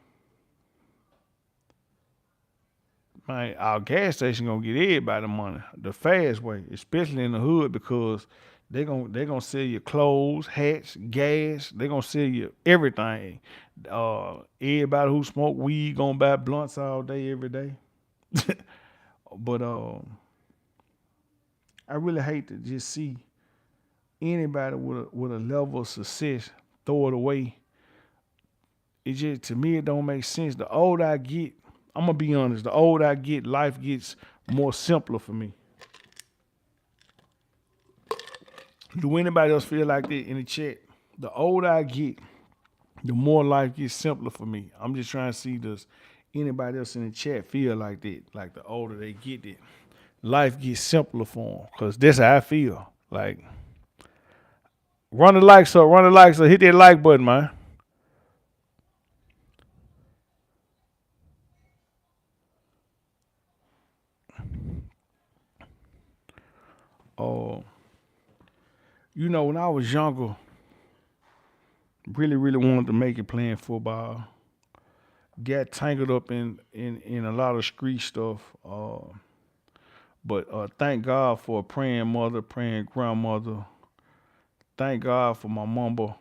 man, our gas station gonna get everybody money the fast way, especially in the hood because they gonna sell you clothes, hats, gas. They gonna sell you everything. Everybody who smoke weed gonna buy blunts all day, every day. But I really hate to just see anybody with a level of success throw it away. It just to me it don't make sense. The older I get, I'm gonna be honest. The older I get, life gets more simpler for me. Do anybody else feel like that in the chat? The older I get, the more life gets simpler for me. I'm just trying to see does anybody else in the chat feel like that? Like the older they get it, life gets simpler for them. Cause that's how I feel. Like run the likes up, hit that like button, man. Oh, when I was younger, really wanted to make it playing football. Got tangled up in a lot of street stuff. But thank God for a praying mother, praying grandmother. Thank God for my mama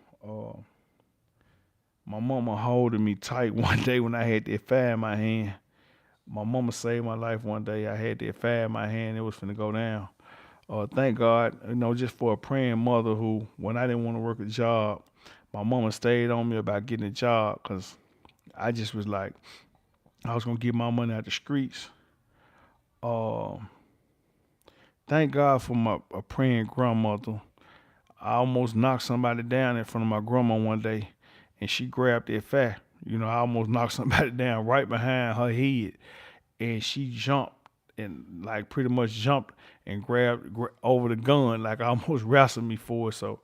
holding me tight one day when I had that fire in my hand. My mama saved my life one day. I had that fire in my hand. It was finna go down. Thank God, just for a praying mother who, when I didn't want to work a job, my mama stayed on me about getting a job because I just was like, I was gonna get my money out the streets. Uh, Thank God for my a praying grandmother. I almost knocked somebody down in front of my grandma one day, and she grabbed that fat. I almost knocked somebody down right behind her head, and she jumped and like pretty much jumped and grabbed over the gun, like almost wrestled me for it. So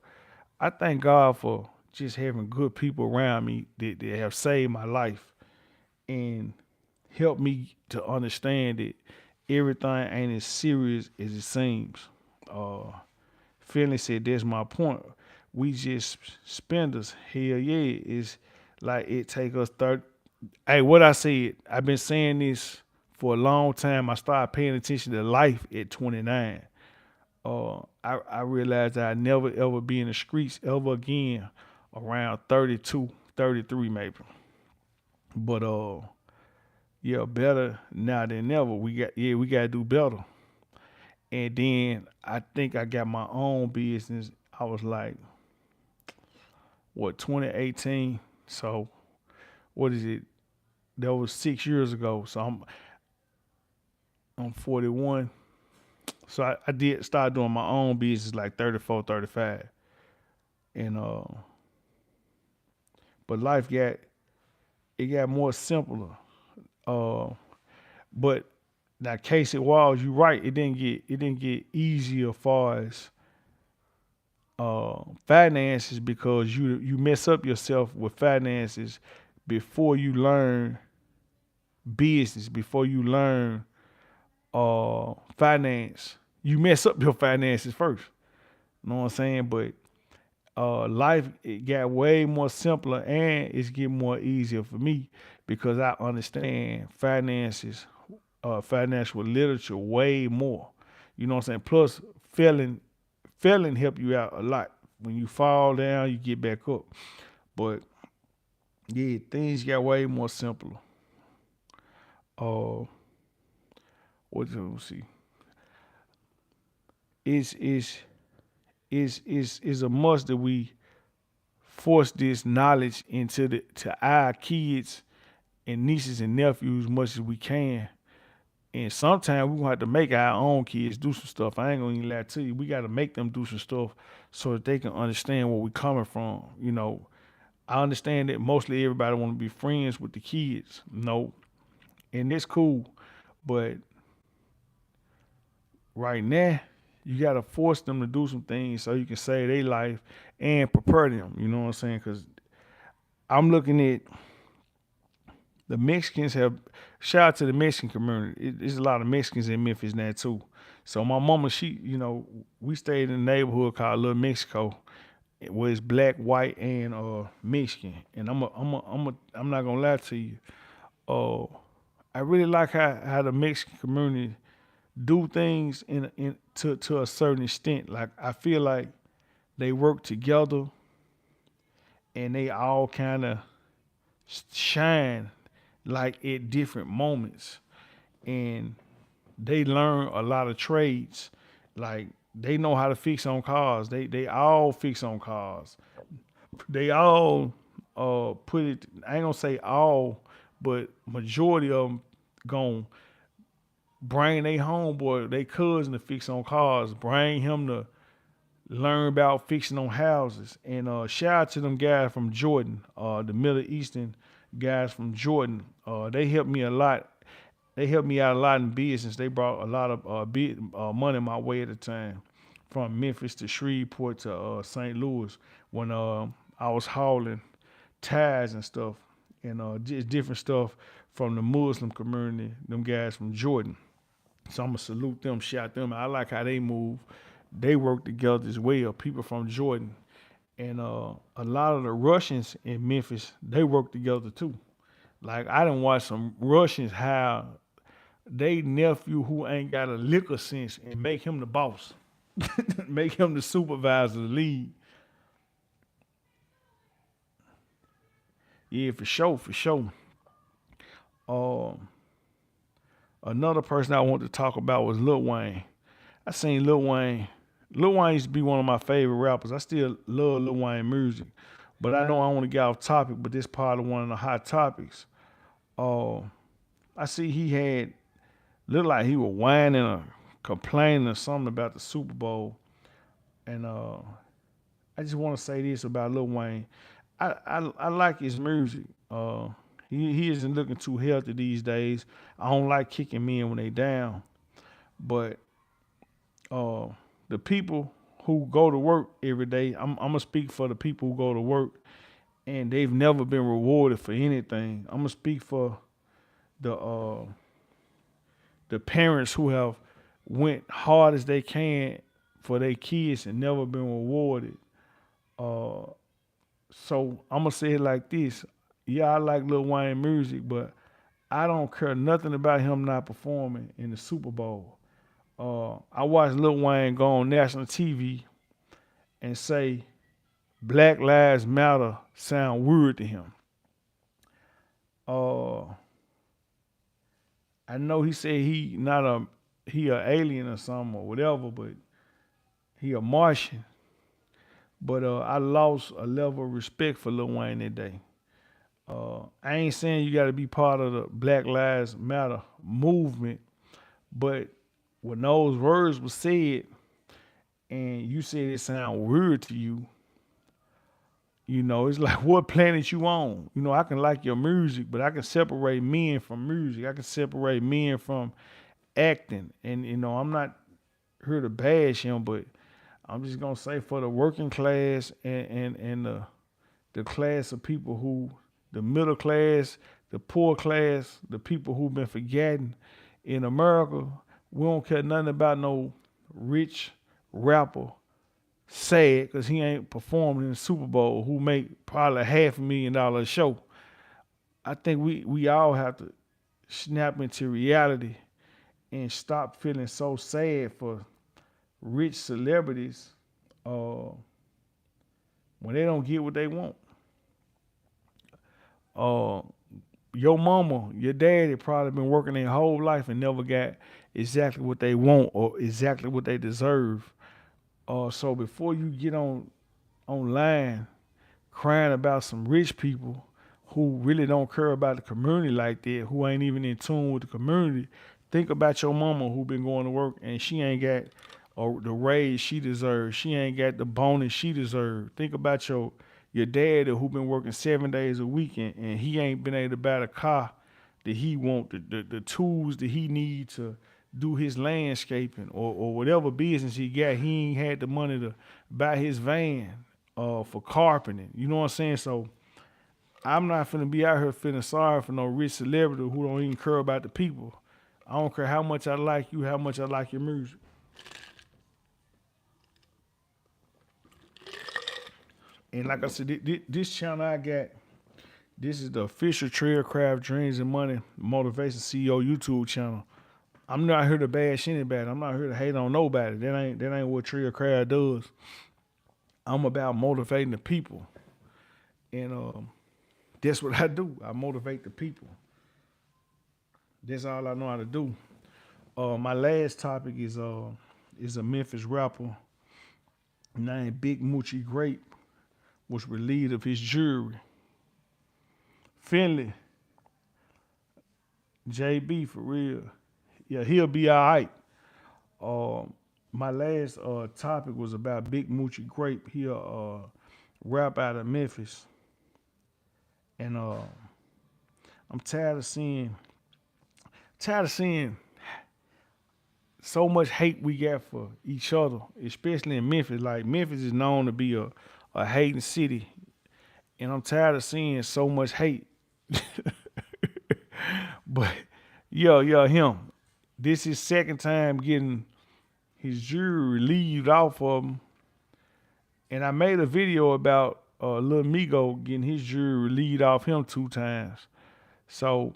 I thank God for just having good people around me that have saved my life and helped me to understand that everything ain't as serious as it seems. Uh, Finley said, "That's my point. We just spenders. Hell yeah, it's like it take us 30." Hey, what I said, I've been saying this for a long time. I started paying attention to life at 29. I realized that I never ever be in the streets ever again around 32, 33 maybe. But yeah, better now than never. We gotta do better. And then I think I got my own business. I was like, what, 2018? So what is it? That was 6 years ago. So I'm 41. So I did start doing my own business like 34, 35. And but life got more simpler. Uh but now Casey Walls, you right, it didn't get easier as far as finances because you mess up yourself with finances before you learn business, before you learn finance. You mess up your finances first. You know what I'm saying? But life it got way more simpler and it's getting more easier for me because I understand finances, financial literature way more. You know what I'm saying? Plus, failing help you out a lot. When you fall down, you get back up. But yeah, things got way more simpler. Uh, what do we see? It's is is a must that we force this knowledge into the to our kids and nieces and nephews as much as we can. And sometimes we gonna have to make our own kids do some stuff. I ain't gonna even lie to you. We gotta make them do some stuff so that they can understand where we coming from. I understand that mostly everybody wanna be friends with the kids. No. And it's cool. But right now, you gotta force them to do some things so you can save their life and prepare them. You know what I'm saying? Because I'm looking at the Mexicans have shout out to the Mexican community. There's a lot of Mexicans in Memphis now too. So my mama, we stayed in a neighborhood called Little Mexico, where it's black, white, and Mexican. And I'm not gonna lie to you. Uh, I really like how the Mexican community do things in to a certain extent. Like I feel like they work together and they all kind of shine like at different moments, and they learn a lot of trades. Like they know how to fix on cars. They all fix on cars. They all put it. I ain't gonna say all, but majority of them gon' bring they homeboy, they cousin to fix on cars. Bring him to learn about fixing on houses. And shout out to them guys from Jordan, the Middle Eastern guys from Jordan. They helped me a lot. They helped me out a lot in business. They brought a lot of money my way at the time, from Memphis to Shreveport to St. Louis when I was hauling ties and stuff, and just different stuff from the Muslim community. Them guys from Jordan. So I'm gonna salute them, shout them. I like how they move. They work together as well. People from Jordan, and a lot of the Russians in Memphis, they work together too. Like I done watch some Russians how they nephew who ain't got a liquor sense and make him the boss, make him the supervisor, the lead. Yeah, for sure, for sure. Um, Another person I want to talk about was Lil Wayne. I seen Lil Wayne. Lil Wayne used to be one of my favorite rappers. I still love Lil Wayne music, but I know I want to get off topic. But this part of one of the hot topics. Uh, I see he had looked like he was whining or complaining or something about the Super Bowl, and I just want to say this about Lil Wayne. I like his music. He isn't looking too healthy these days. I don't like kicking men when they down, but uh, the people who go to work every day, I'm gonna speak for the people who go to work and they've never been rewarded for anything. I'm gonna speak for the uh, the parents who have went hard as they can for their kids and never been rewarded. Uh, so I'm gonna say it like this: yeah, I like Lil Wayne music, but I don't care nothing about him not performing in the Super Bowl. I watched Lil Wayne go on national TV and say Black Lives Matter sound weird to him. Uh, I know he said he a alien or something or whatever, but he a Martian. But I lost a level of respect for Lil Wayne that day. I ain't saying you got to be part of the Black Lives Matter movement, but when those words were said and you said it sound weird to you, it's like what planet you on. I can like your music, but I can separate men from music. I can separate men from acting. And I'm not here to bash him, but I'm just gonna say for the working class and the class of people who the middle class, the poor class, the people who've been forgotten in America, we don't care nothing about no rich rapper sad because he ain't performing in the Super Bowl who make probably $500,000 a show. I think we all have to snap into reality and stop feeling so sad for rich celebrities uh, when they don't get what they want. Uh, your mama, your daddy probably been working their whole life and never got exactly what they want or exactly what they deserve. So before you get online crying about some rich people who really don't care about the community like that, who ain't even in tune with the community, think about your mama who been going to work and she ain't got the raise she deserves. She ain't got the bonus she deserves. Think about your daddy who been working 7 days a week and he ain't been able to buy the car that he want, the tools that he need to do his landscaping or whatever business he got. He ain't had the money to buy his van for carpeting. You know what I'm saying? So I'm not finna be out here feeling sorry for no rich celebrity who don't even care about the people. I don't care how much I like you, how much I like your music. And like I said, this channel I got, This is the official Trell Craft Dreams and Money Motivation CEO YouTube channel. I'm not here to bash anybody. I'm not here to hate on nobody. That ain't what Trell Craft does. I'm about motivating the people, and that's what I do. I motivate the people. That's all I know how to do. My last topic is a Memphis rapper named Big Moochie Grape, was relieved of his jury. Finley, JB for real. Yeah, he'll be all right. My last topic was about Big Moochie Grape. He a rap out of Memphis, and I'm tired of seeing so much hate we got for each other, especially in Memphis. Like Memphis is known to be a hating city, and I'm tired of seeing so much hate. But yeah, him. This is second time getting his jury relieved off of him, and I made a video about Lil Migo getting his jury relieved off him 2 times. So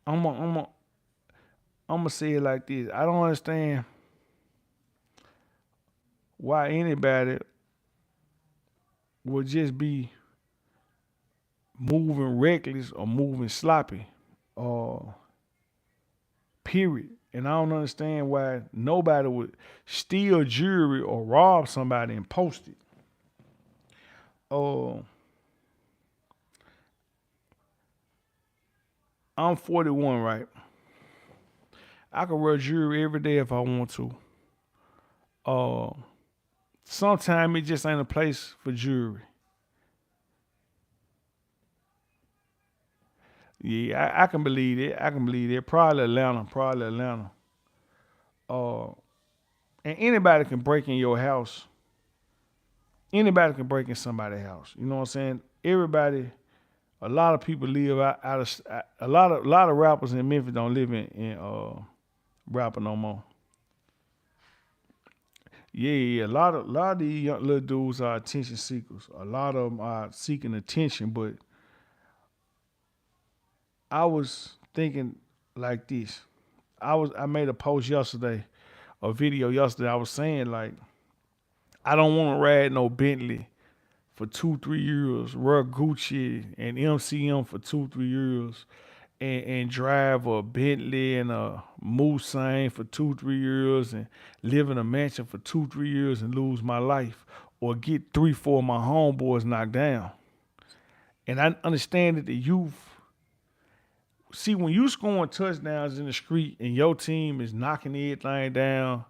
I'm gonna say it like this. I don't understand why anybody would just be moving reckless or moving sloppy. Period. And I don't understand why nobody would steal jewelry or rob somebody and post it. I'm 41, right? I can wear jewelry every day if I want to. Sometimes it just ain't a place for jewelry. Yeah, I can believe it. I can believe it. Probably Atlanta. And anybody can break in your house. Anybody can break in somebody's house. You know what I'm saying? Everybody, a lot of people live out of a lot of rappers in Memphis don't live in rapper no more. Yeah. A lot of these young little dudes are attention seekers. A lot of them are seeking attention, but I was thinking like this. I made a post yesterday, a video yesterday. I was saying like I don't want to ride no Bentley for 2-3 years, wear Gucci and MCM for 2-3 years, and drive a Bentley and a Mustang for 2-3 years, and live in a mansion for 2-3 years and lose my life, or get 3-4 of my homeboys knocked down. And I understand that the youth. See, when you scoring touchdowns in the street and your team is knocking everything down,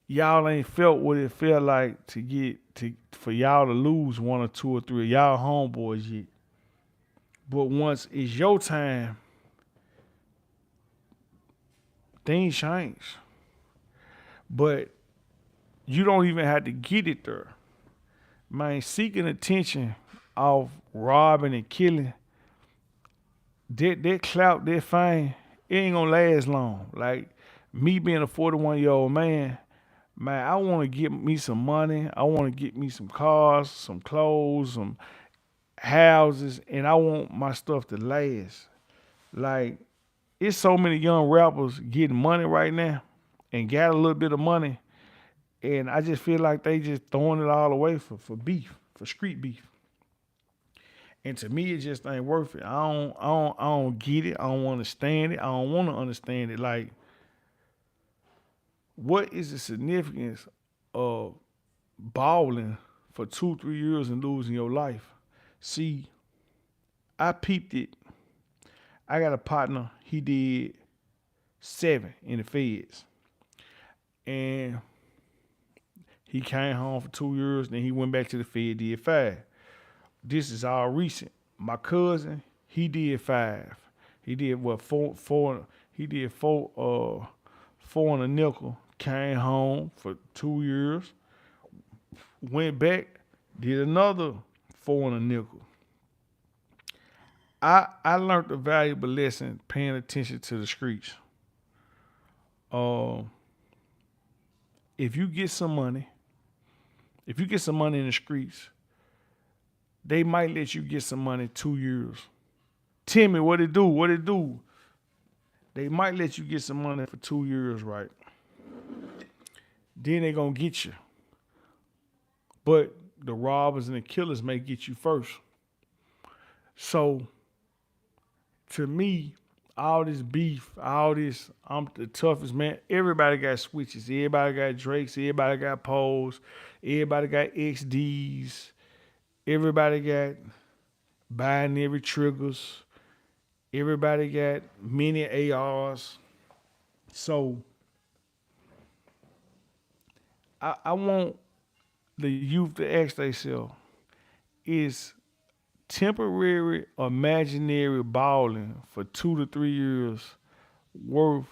y'all ain't felt what it felt like for y'all to lose 1 or 2 or 3 of y'all homeboys yet. But once it's your time, things change. But you don't even have to get it there. Man, seeking attention off robbing and killing, that clout, that fame, it ain't gonna last long. Like me being a 41-year-old man, I want to get me some money. I want to get me some cars, some clothes, some houses, and I want my stuff to last. Like, it's so many young rappers getting money right now and got a little bit of money, and I just feel like they just throwing it all away for beef, for street beef. And to me, it just ain't worth it. I don't get it. I don't understand it. I don't want to understand it. Like, what is the significance of balling for 2-3 years and losing your life? See, I peeped it. I got a partner. He did 7 in the feds, and he came home for 2 years. Then he went back to the fed, did 5. This is all recent. My cousin, he did 5. He did what, 4. He did 4 and a nickel. Came home for 2 years. Went back, did another 4 and a nickel. I learned a valuable lesson paying attention to the streets. If you get some money in the streets, They might let you get some money 2 years. Tell me what it do, what it do. They might let you get some money for 2 years, right? Then they gonna get you. But the robbers and the killers may get you first. So to me, all this beef, all this, I'm the toughest man. Everybody got switches. Everybody got Drakes. Everybody got Poles. Everybody got XDs. Everybody got binary triggers. Everybody got mini ARs. So I want the youth to ask themselves, is temporary imaginary balling for 2 to 3 years worth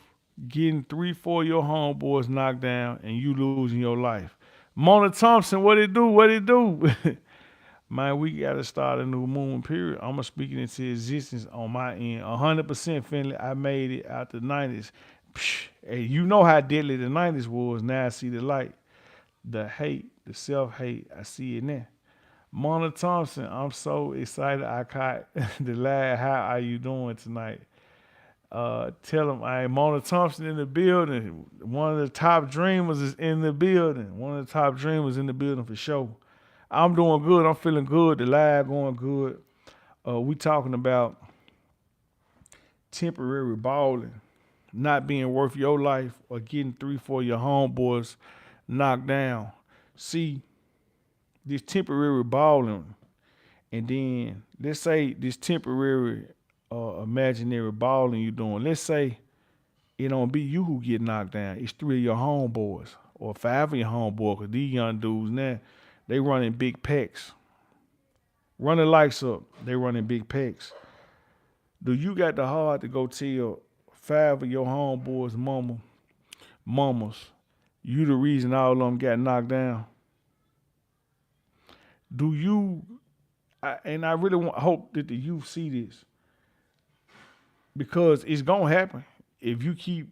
getting 3, 4 of your homeboys knocked down and you losing your life? Mona Thompson, what it do? What it do? Man, we gotta start a new moon period. I'm gonna speak it into existence on my end. 100% Finley, I made it out the 90s. Psh, hey, you know how deadly the 90s was. Now I see the light. The hate, the self-hate, I see it now. Mona Thompson, I'm so excited I caught the lad. How are you doing tonight? Tell him I ain't Mona Thompson in the building. One of the top dreamers is in the building. One of the top dreamers in the building for sure. I'm doing good. I'm feeling good. The live going good. We talking about temporary balling, not being worth your life or getting 3, 4 of your homeboys knocked down. See, this temporary balling, and then let's say this temporary imaginary balling you doing. Let's say it don't be you who get knocked down. It's 3 of your homeboys or 5 of your homeboys. Cause these young dudes now, they running big packs. Run the lights up. They running big packs. Do you got the heart to go tell 5 of your homeboys, mamas, you the reason all of them got knocked down? Do you, and I really hope that the youth see this, because it's gonna happen. If you keep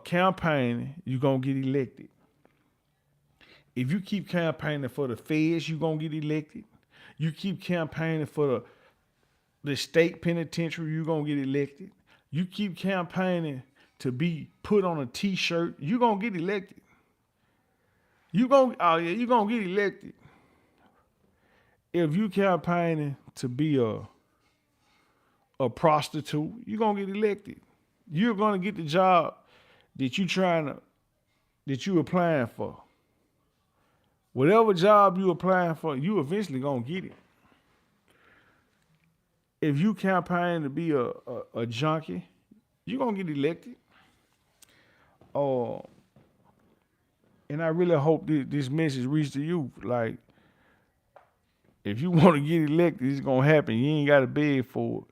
campaigning, you're gonna get elected. If you keep campaigning for the feds, you're gonna get elected. You keep campaigning for the state penitentiary, you're gonna get elected. You keep campaigning to be put on a t-shirt, you're gonna get elected. You're gonna get elected. If you campaigning to be a prostitute, you're gonna get elected. You're gonna get the job that you applying for. Whatever job you applying for, you eventually gonna get it. If you campaign to be a junkie, you're gonna get elected. And I really hope this message reaches to you. Like, if you want to get elected, it's gonna happen. You ain't gotta beg for it.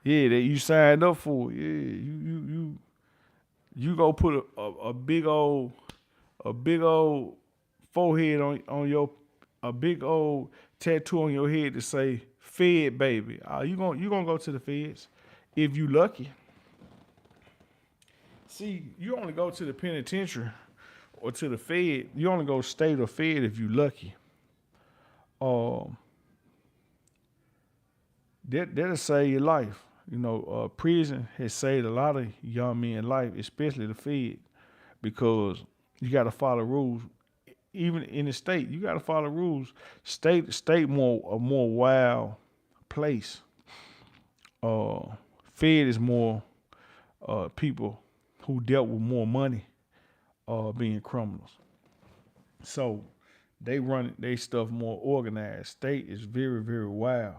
Yeah, that you signed up for it. Yeah, you go put a big old forehead on your, a big old tattoo on your head to say Fed baby. You gonna go to the feds if you lucky. See, you only go to the penitentiary or to the Fed. You only go state or Fed if you lucky. That'll save your life. You know, prison has saved a lot of young men's life, especially the Fed, because you got to follow rules. Even in the state, you got to follow rules. State a more wild place. Fed is more people who dealt with more money being criminals. So they run they stuff more organized. State is very, very wild.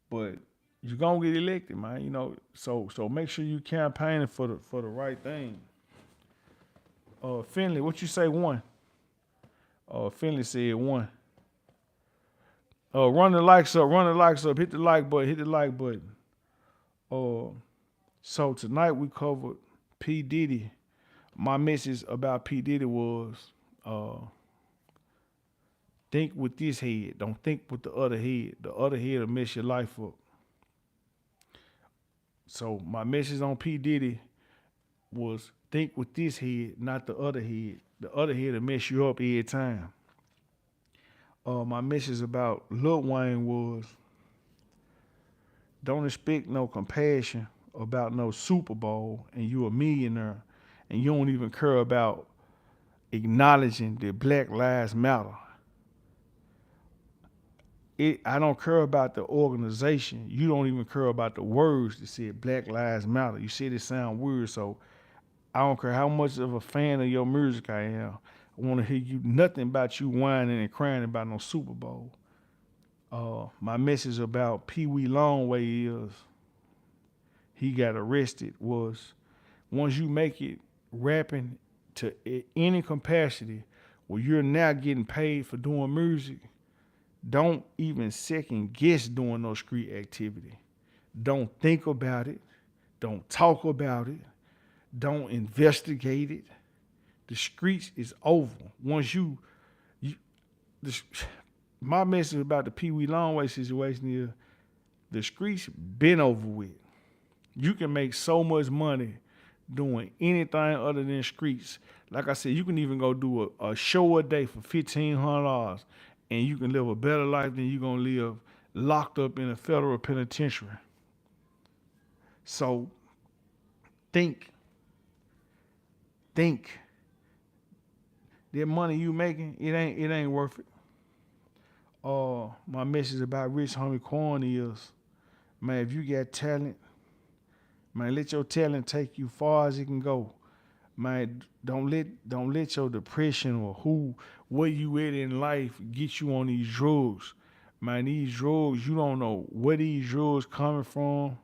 But you're gonna get elected, man. You know, so make sure you campaigning for the right thing. Finley, what you say? 1. Finley said 1. Run the likes up. Hit the like button. So tonight we covered P. Diddy. My message about P. Diddy was, think with this head. Don't think with the other head. The other head will mess your life up. So my message on P. Diddy was, think with this head, not the other head. The other head will mess you up every time. My message about Lil Wayne was don't expect no compassion about no Super Bowl and you a millionaire and you don't even care about acknowledging that Black Lives Matter. I don't care about the organization. You don't even care about the words that said Black Lives Matter. You said it sound weird, so I don't care how much of a fan of your music I am. I want to hear you nothing about you whining and crying about no Super Bowl. My message about Peewee Longway is he got arrested was once you make it rapping to any capacity where you're now getting paid for doing music, don't even second guess doing no street activity. Don't think about it. Don't talk about it. Don't investigate it. The streets is over. Once the, my message about the Peewee Longway situation is the streets been over with. You can make so much money doing anything other than streets. Like I said, you can even go do a show a day for $1,500 and you can live a better life than you're going to live locked up in a federal penitentiary. So think. That money you making, it ain't worth it. My message about rich homie Quan is, man, if you got talent, man, let your talent take you far as it can go. Man, don't let your depression or where you at in life get you on these drugs. Man, these drugs, you don't know where these drugs coming from.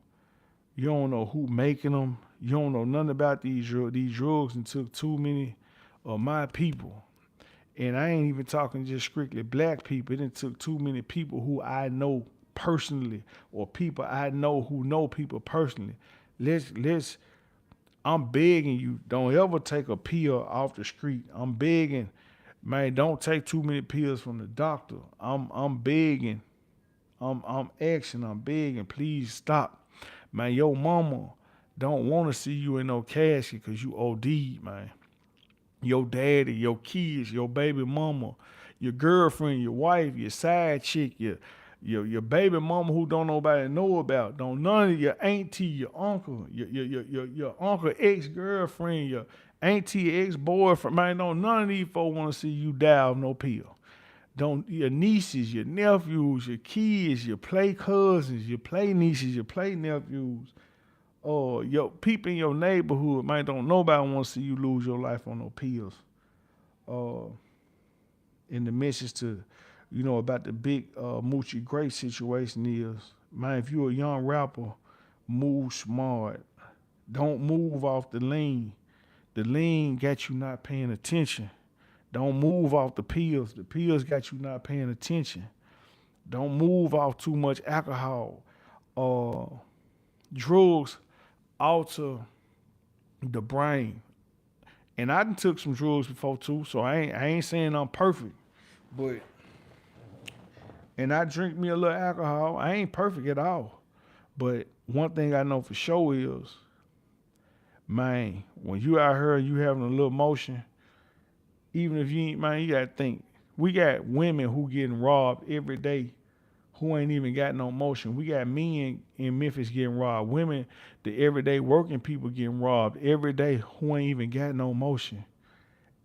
You don't know who making them. You don't know nothing about these drugs. These drugs and took too many of my people. And I ain't even talking just strictly black people. It done took too many people who I know personally or people I know who know people personally. I'm begging you, don't ever take a pill off the street. I'm begging, man, don't take too many pills from the doctor. I'm begging. I'm asking, I'm begging, please stop. Man, your mama don't want to see you in no casket because you OD'd, man. Your daddy, your kids, your baby mama, your girlfriend, your wife, your side chick, your baby mama who don't nobody know about, don't none of your auntie, your uncle, your uncle ex-girlfriend, your auntie ex-boyfriend, man, don't none of these folks want to see you die off no pill. Don't your nieces, your nephews, your kids, your play cousins, your play nieces, your play nephews, or your people in your neighborhood, man, don't nobody want to see you lose your life on no pills. In the message to, about the big Moochie Grape situation is, man, if you're a young rapper, move smart. Don't move off the lean. The lean got you not paying attention. Don't move off the pills. The pills got you not paying attention. Don't move off too much alcohol. Drugs alter the brain. And I done took some drugs before too, so I ain't saying I'm perfect. But and I drink me a little alcohol. I ain't perfect at all. But one thing I know for sure is, man, when you out here you having a little motion, even if you ain't, man, you gotta think. We got women who getting robbed every day who ain't even got no motion. We got men in Memphis getting robbed. Women, the everyday working people getting robbed every day who ain't even got no motion.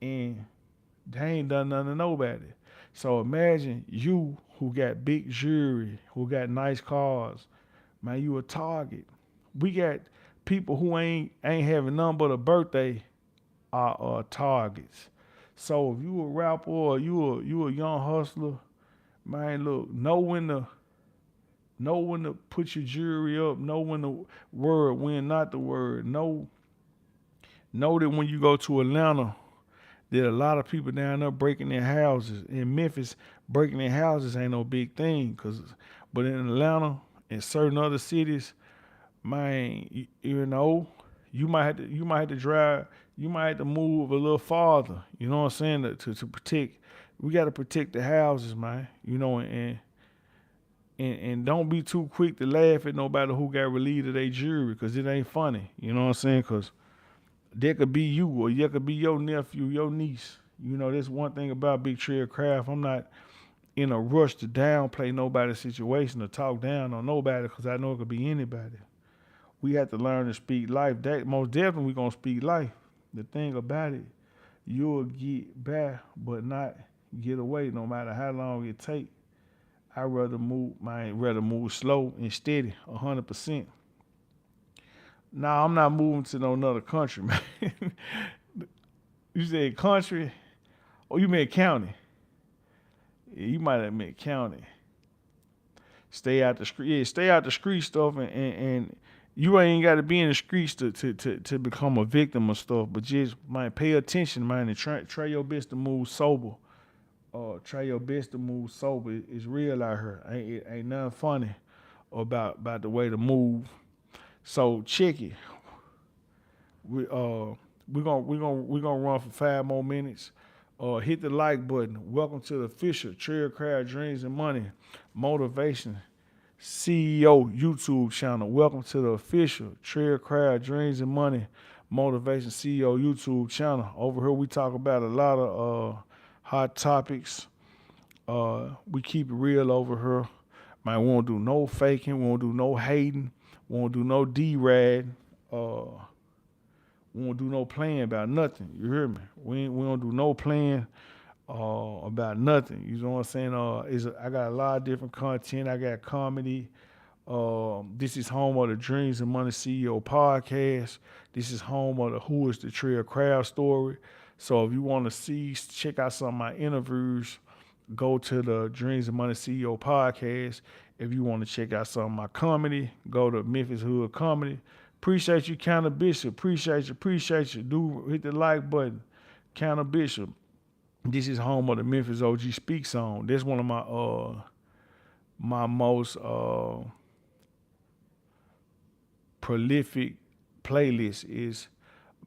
And they ain't done nothing to nobody. So imagine you who got big jewelry, who got nice cars, man, you a target. We got people who ain't having nothing but a birthday are targets. So if you a rapper or you a young hustler, man, look, know when to put your jewelry up, know when the word, when not the word. Know that when you go to Atlanta, there a lot of people down there breaking their houses. In Memphis, breaking their houses ain't no big thing, but in Atlanta and certain other cities, man, you might have to drive, you might have to move a little farther. You know what I'm saying? To protect, we got to protect the houses, man. And don't be too quick to laugh at nobody who got relieved of their jewelry, because it ain't funny. You know what I'm saying? Because That could be you, or that could be your nephew, your niece. You know, that's one thing about Big Trell Craft. I'm not in a rush to downplay nobody's situation or talk down on nobody because I know it could be anybody. We have to learn to speak life. That most definitely we gonna speak life. The thing about it, you'll get back, but not get away, no matter how long it take. Rather move slow and steady, 100%. Nah, I'm not moving to no another country, man. You said country, or you meant county? Yeah, you might have meant county. Stay out the street. Yeah, stay out the street stuff, and you ain't got to be in the streets to become a victim of stuff. But just man, pay attention, man, and try your best to move sober. Try your best to move sober. It's real out here. Ain't nothing funny about the way to move. So check it. We we're gonna run for 5 more minutes. Hit the like button. Welcome to the official Trell Crowd Dreams and Money Motivation CEO YouTube channel. Welcome to the official Trell Crowd Dreams and Money Motivation CEO YouTube channel. Over here we talk about a lot of hot topics. We keep it real over here. Man, we won't do no faking. We won't do no hating. We won't do no D-rad. We won't do no playing about nothing. You hear me? We don't do no playing about nothing. You know what I'm saying? I got a lot of different content. I got comedy. This is home of the Dreams and Money CEO podcast. This is home of the Who is the Trell Crowd story. So if you want to check out some of my interviews, go to the Dreams and Money CEO podcast. If you want to check out some of my comedy, go to Memphis Hood Comedy. Appreciate you, Counter Bishop. Appreciate you. Do hit the like button. Counter Bishop. This is home of the Memphis OG Speaks On. That's one of my most prolific playlists is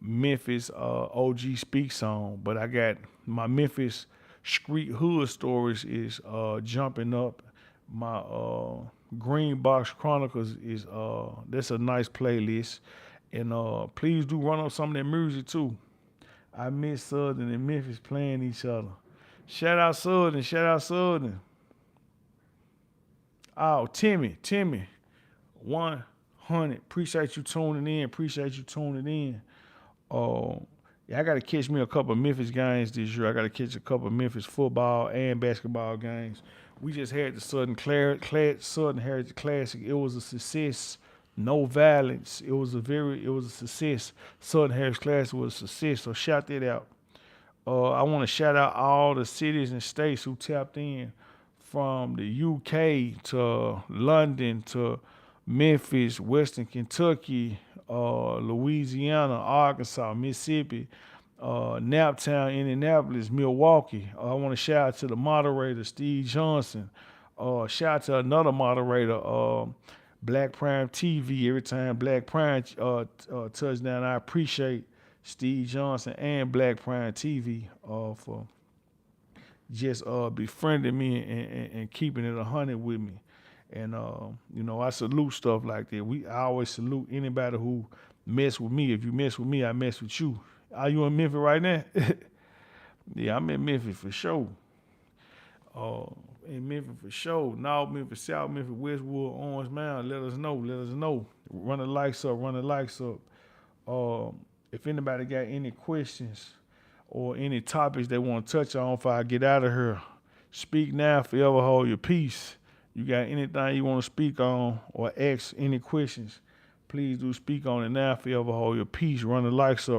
Memphis OG Speaks On. But I got my Memphis Street Hood Stories is jumping up. My Green Box Chronicles is that's a nice playlist. And please do run up some of that music too. I miss Southern and Memphis playing each other. Shout out Southern. Oh, Timmy, 100. Appreciate you tuning in. Yeah, I got to catch me a couple of Memphis games this year. I got to catch a couple of Memphis football and basketball games. We just had the Southern Heritage Classic. It was a success. No violence. It was a success. Southern Heritage Classic was a success. So shout that out. I want to shout out all the cities and states who tapped in, from the UK to London to Memphis, Western Kentucky, Louisiana, Arkansas, Mississippi, Naptown, Indianapolis, Milwaukee. I want to shout out to the moderator, Steve Johnson. Shout out to another moderator, Black Prime TV. Every time Black Prime touchdown, I appreciate Steve Johnson and Black Prime TV for just befriending me and keeping it 100 with me. And I salute stuff like that. I always salute anybody who mess with me. If you mess with me, I mess with you. Are you in Memphis right now? Yeah, I'm in Memphis for sure. In Memphis for sure. North Memphis, South Memphis, Westwood, Orange Mound. Let us know. Run the likes up. If anybody got any questions or any topics they want to touch on before I get out of here, speak now, forever hold your peace. You got anything you want to speak on or ask any questions, please do speak on it now, forever hold your peace. Run the likes up.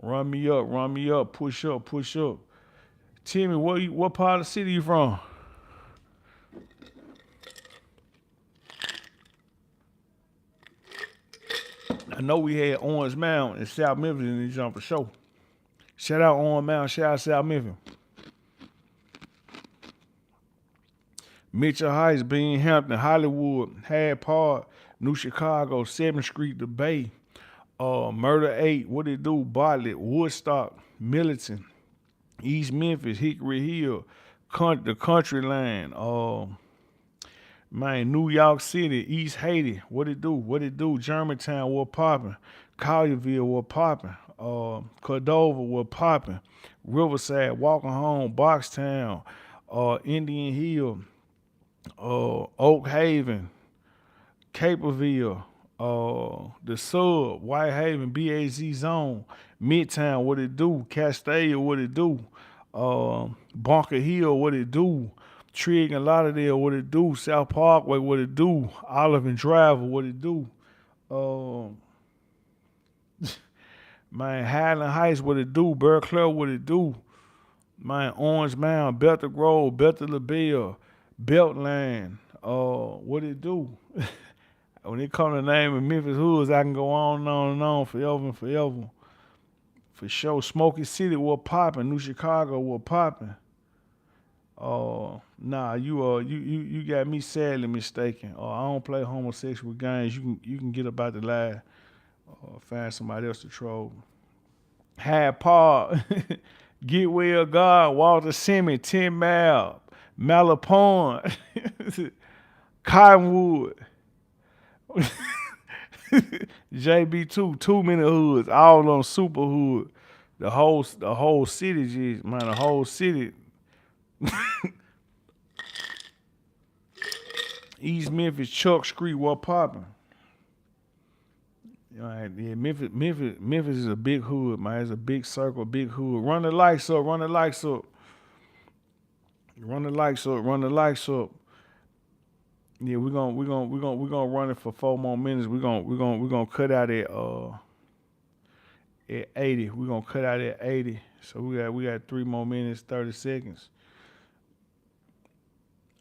Run me up, push up. Timmy, what part of the city you from? I know we had Orange Mound in South Memphis in this jump for sure. Shout out Orange Mound, shout out South Memphis. Mitchell Heights, Binghamton, Hollywood, Hyde Park, New Chicago, 7th Street, the Bay, Murder 8, what it do, Bartlett, Woodstock, Militant, East Memphis, Hickory Hill, the Country Line, Man, New York City, East Haiti, what it do? What it do? Germantown, what poppin'? Collierville, what poppin'? Cordova, what poppin'? Riverside, Walking Home, Boxtown, Indian Hill, Oak Haven, Caperville, the Sub, Whitehaven, BAZ Zone, Midtown, what it do? Castalia, what it do? Bunker Hill, what it do? Trigg and Lauderdale, what it do? South Parkway, what it do? Olive and Driver, what it do? Um, man, Highland Heights, what it do? Berkeley, what it do? Man, Orange Mound, Belter Grove, Belter LaBelle, Beltline, what it do? When it come to naming Memphis hoods, I can go on and on and on forever and forever. For sure, Smoky City, what poppin'? New Chicago, what poppin'? Nah, you got me sadly mistaken. I don't play homosexual games. You can get up out the line. Find somebody else to troll. Hyde Park, Get Well God, Walter Simmons, 10 Mile, Malapone, Cottonwood, JB2, too many hoods, all of them super hood. The whole city, just man, the whole city. East Memphis, Chuck Street, what poppin'? Right, yeah, Memphis is a big hood, man. It's a big circle, big hood. Run the lights up, run the lights up, run the lights up, run the lights up. Yeah, we're gonna run it for 4 more minutes. We're gonna cut out at 80. We're gonna cut out at 80. So we got 3 more minutes, 30 seconds.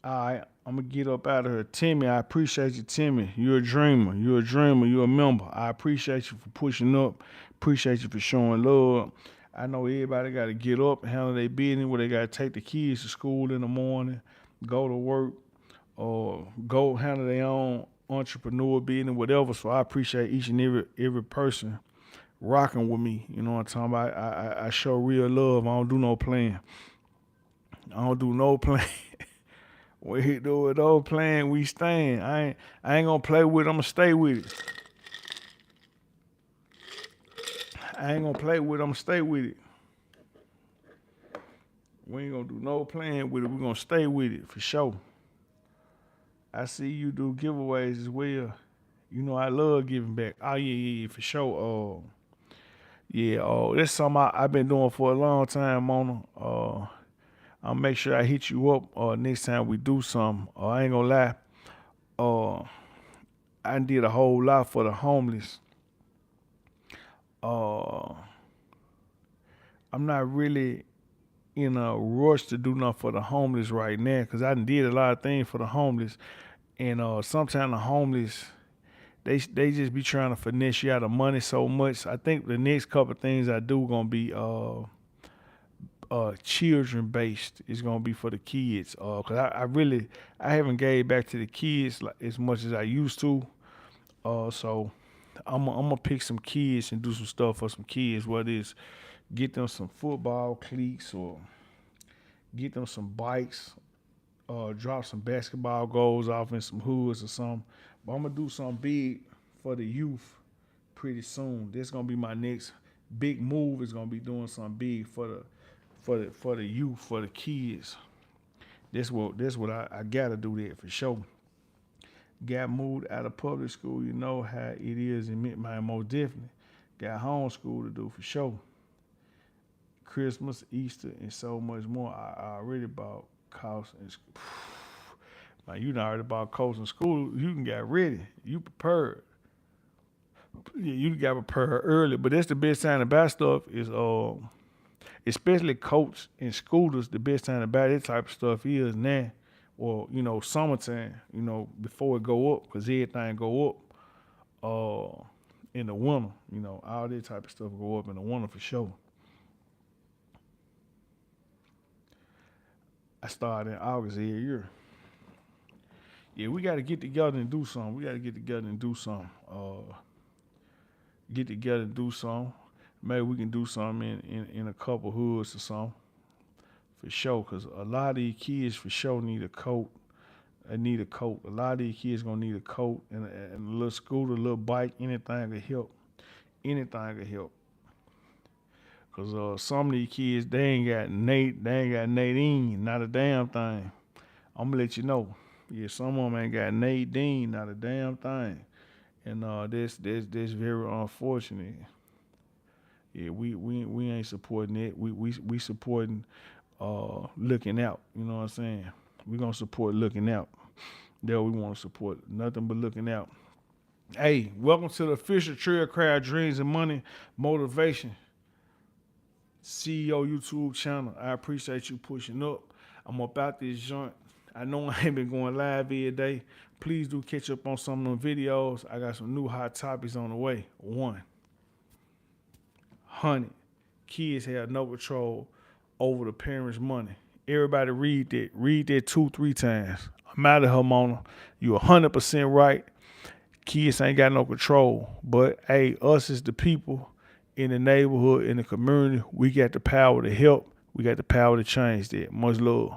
All right, I'm gonna get up out of here. Timmy, I appreciate you, Timmy. You're a dreamer. You're a dreamer. You're a member. I appreciate you for pushing up. Appreciate you for showing love. I know everybody got to get up, handle their business, where they got to take the kids to school in the morning, go to work, or go handle their own entrepreneur business, whatever. So I appreciate each and every person rocking with me. You know what I'm talking about? I show real love. I don't do no playing. I don't do no playing. We do it all playing, we stand. I ain't gonna play with it, I'm gonna stay with it. I ain't gonna play with it, I'm gonna stay with it. We ain't gonna do no playing with it, we gonna stay with it for sure. I see you do giveaways as well. You know I love giving back. Oh yeah, for sure. Yeah, that's something I've been doing for a long time, Mona. I'll make sure I hit you up next time we do something. I ain't gonna lie. Uh, I did a whole lot for the homeless. Uh, I'm not really in a rush to do nothing for the homeless right now because I done did a lot of things for the homeless. And sometimes the homeless, they just be trying to finesse you out of money so much. I think the next couple of things I do gonna be children based. It's gonna be for the kids. Cause I haven't gave back to the kids like as much as I used to. So I'm gonna pick some kids and do some stuff for some kids. Whether it's get them some football cleats or get them some bikes. Drop some basketball goals off in some hoods or something. But I'm gonna do something big for the youth pretty soon. This gonna be my next big move. Is gonna be doing something big for the youth, for the kids. That's what I gotta do that for sure. Got moved out of public school, you know how it is in Midmine most definitely. Got homeschool to do for sure. Christmas, Easter, and so much more. I already bought costs and man, you done already bought coats in school. You can get ready. You prepared. Yeah, you got prepared early. But that's the best time to buy stuff is especially coats and scooters, the best time to buy that type of stuff is now. Or, summertime, before it go up, because everything go up in the winter. All that type of stuff go up in the winter for sure. I started in August every year. Yeah, we got to get together and do something. We got to get together and do something. Get together and do something. Maybe we can do something in a couple hoods or something. For sure, because a lot of these kids for sure need a coat. They need a coat. A lot of these kids gonna need a coat and a little scooter, a little bike, anything to help. Anything to help. Cause some of these kids, they ain't got Nadine, not a damn thing. I'm gonna let you know. Yeah, some of them ain't got Nadine, not a damn thing. And this very unfortunate. Yeah, we ain't supporting it. We supporting looking out. You know what I'm saying? We gonna support looking out. There we want to support nothing but looking out. Hey, welcome to the official Trell Crowd Dreams and Money Motivation CEO YouTube channel. I appreciate you pushing up. I'm about this joint. I know I ain't been going live every day. Please do catch up on some of them videos. I got some new hot topics on the way. 100. Kids have no control over the parents' money. Everybody read that. Read that 2-3 times. I'm out of here, Mona. You 100% right. Kids ain't got no control. But, hey, us as the people in the neighborhood, in the community, we got the power to help. We got the power to change that. Much love.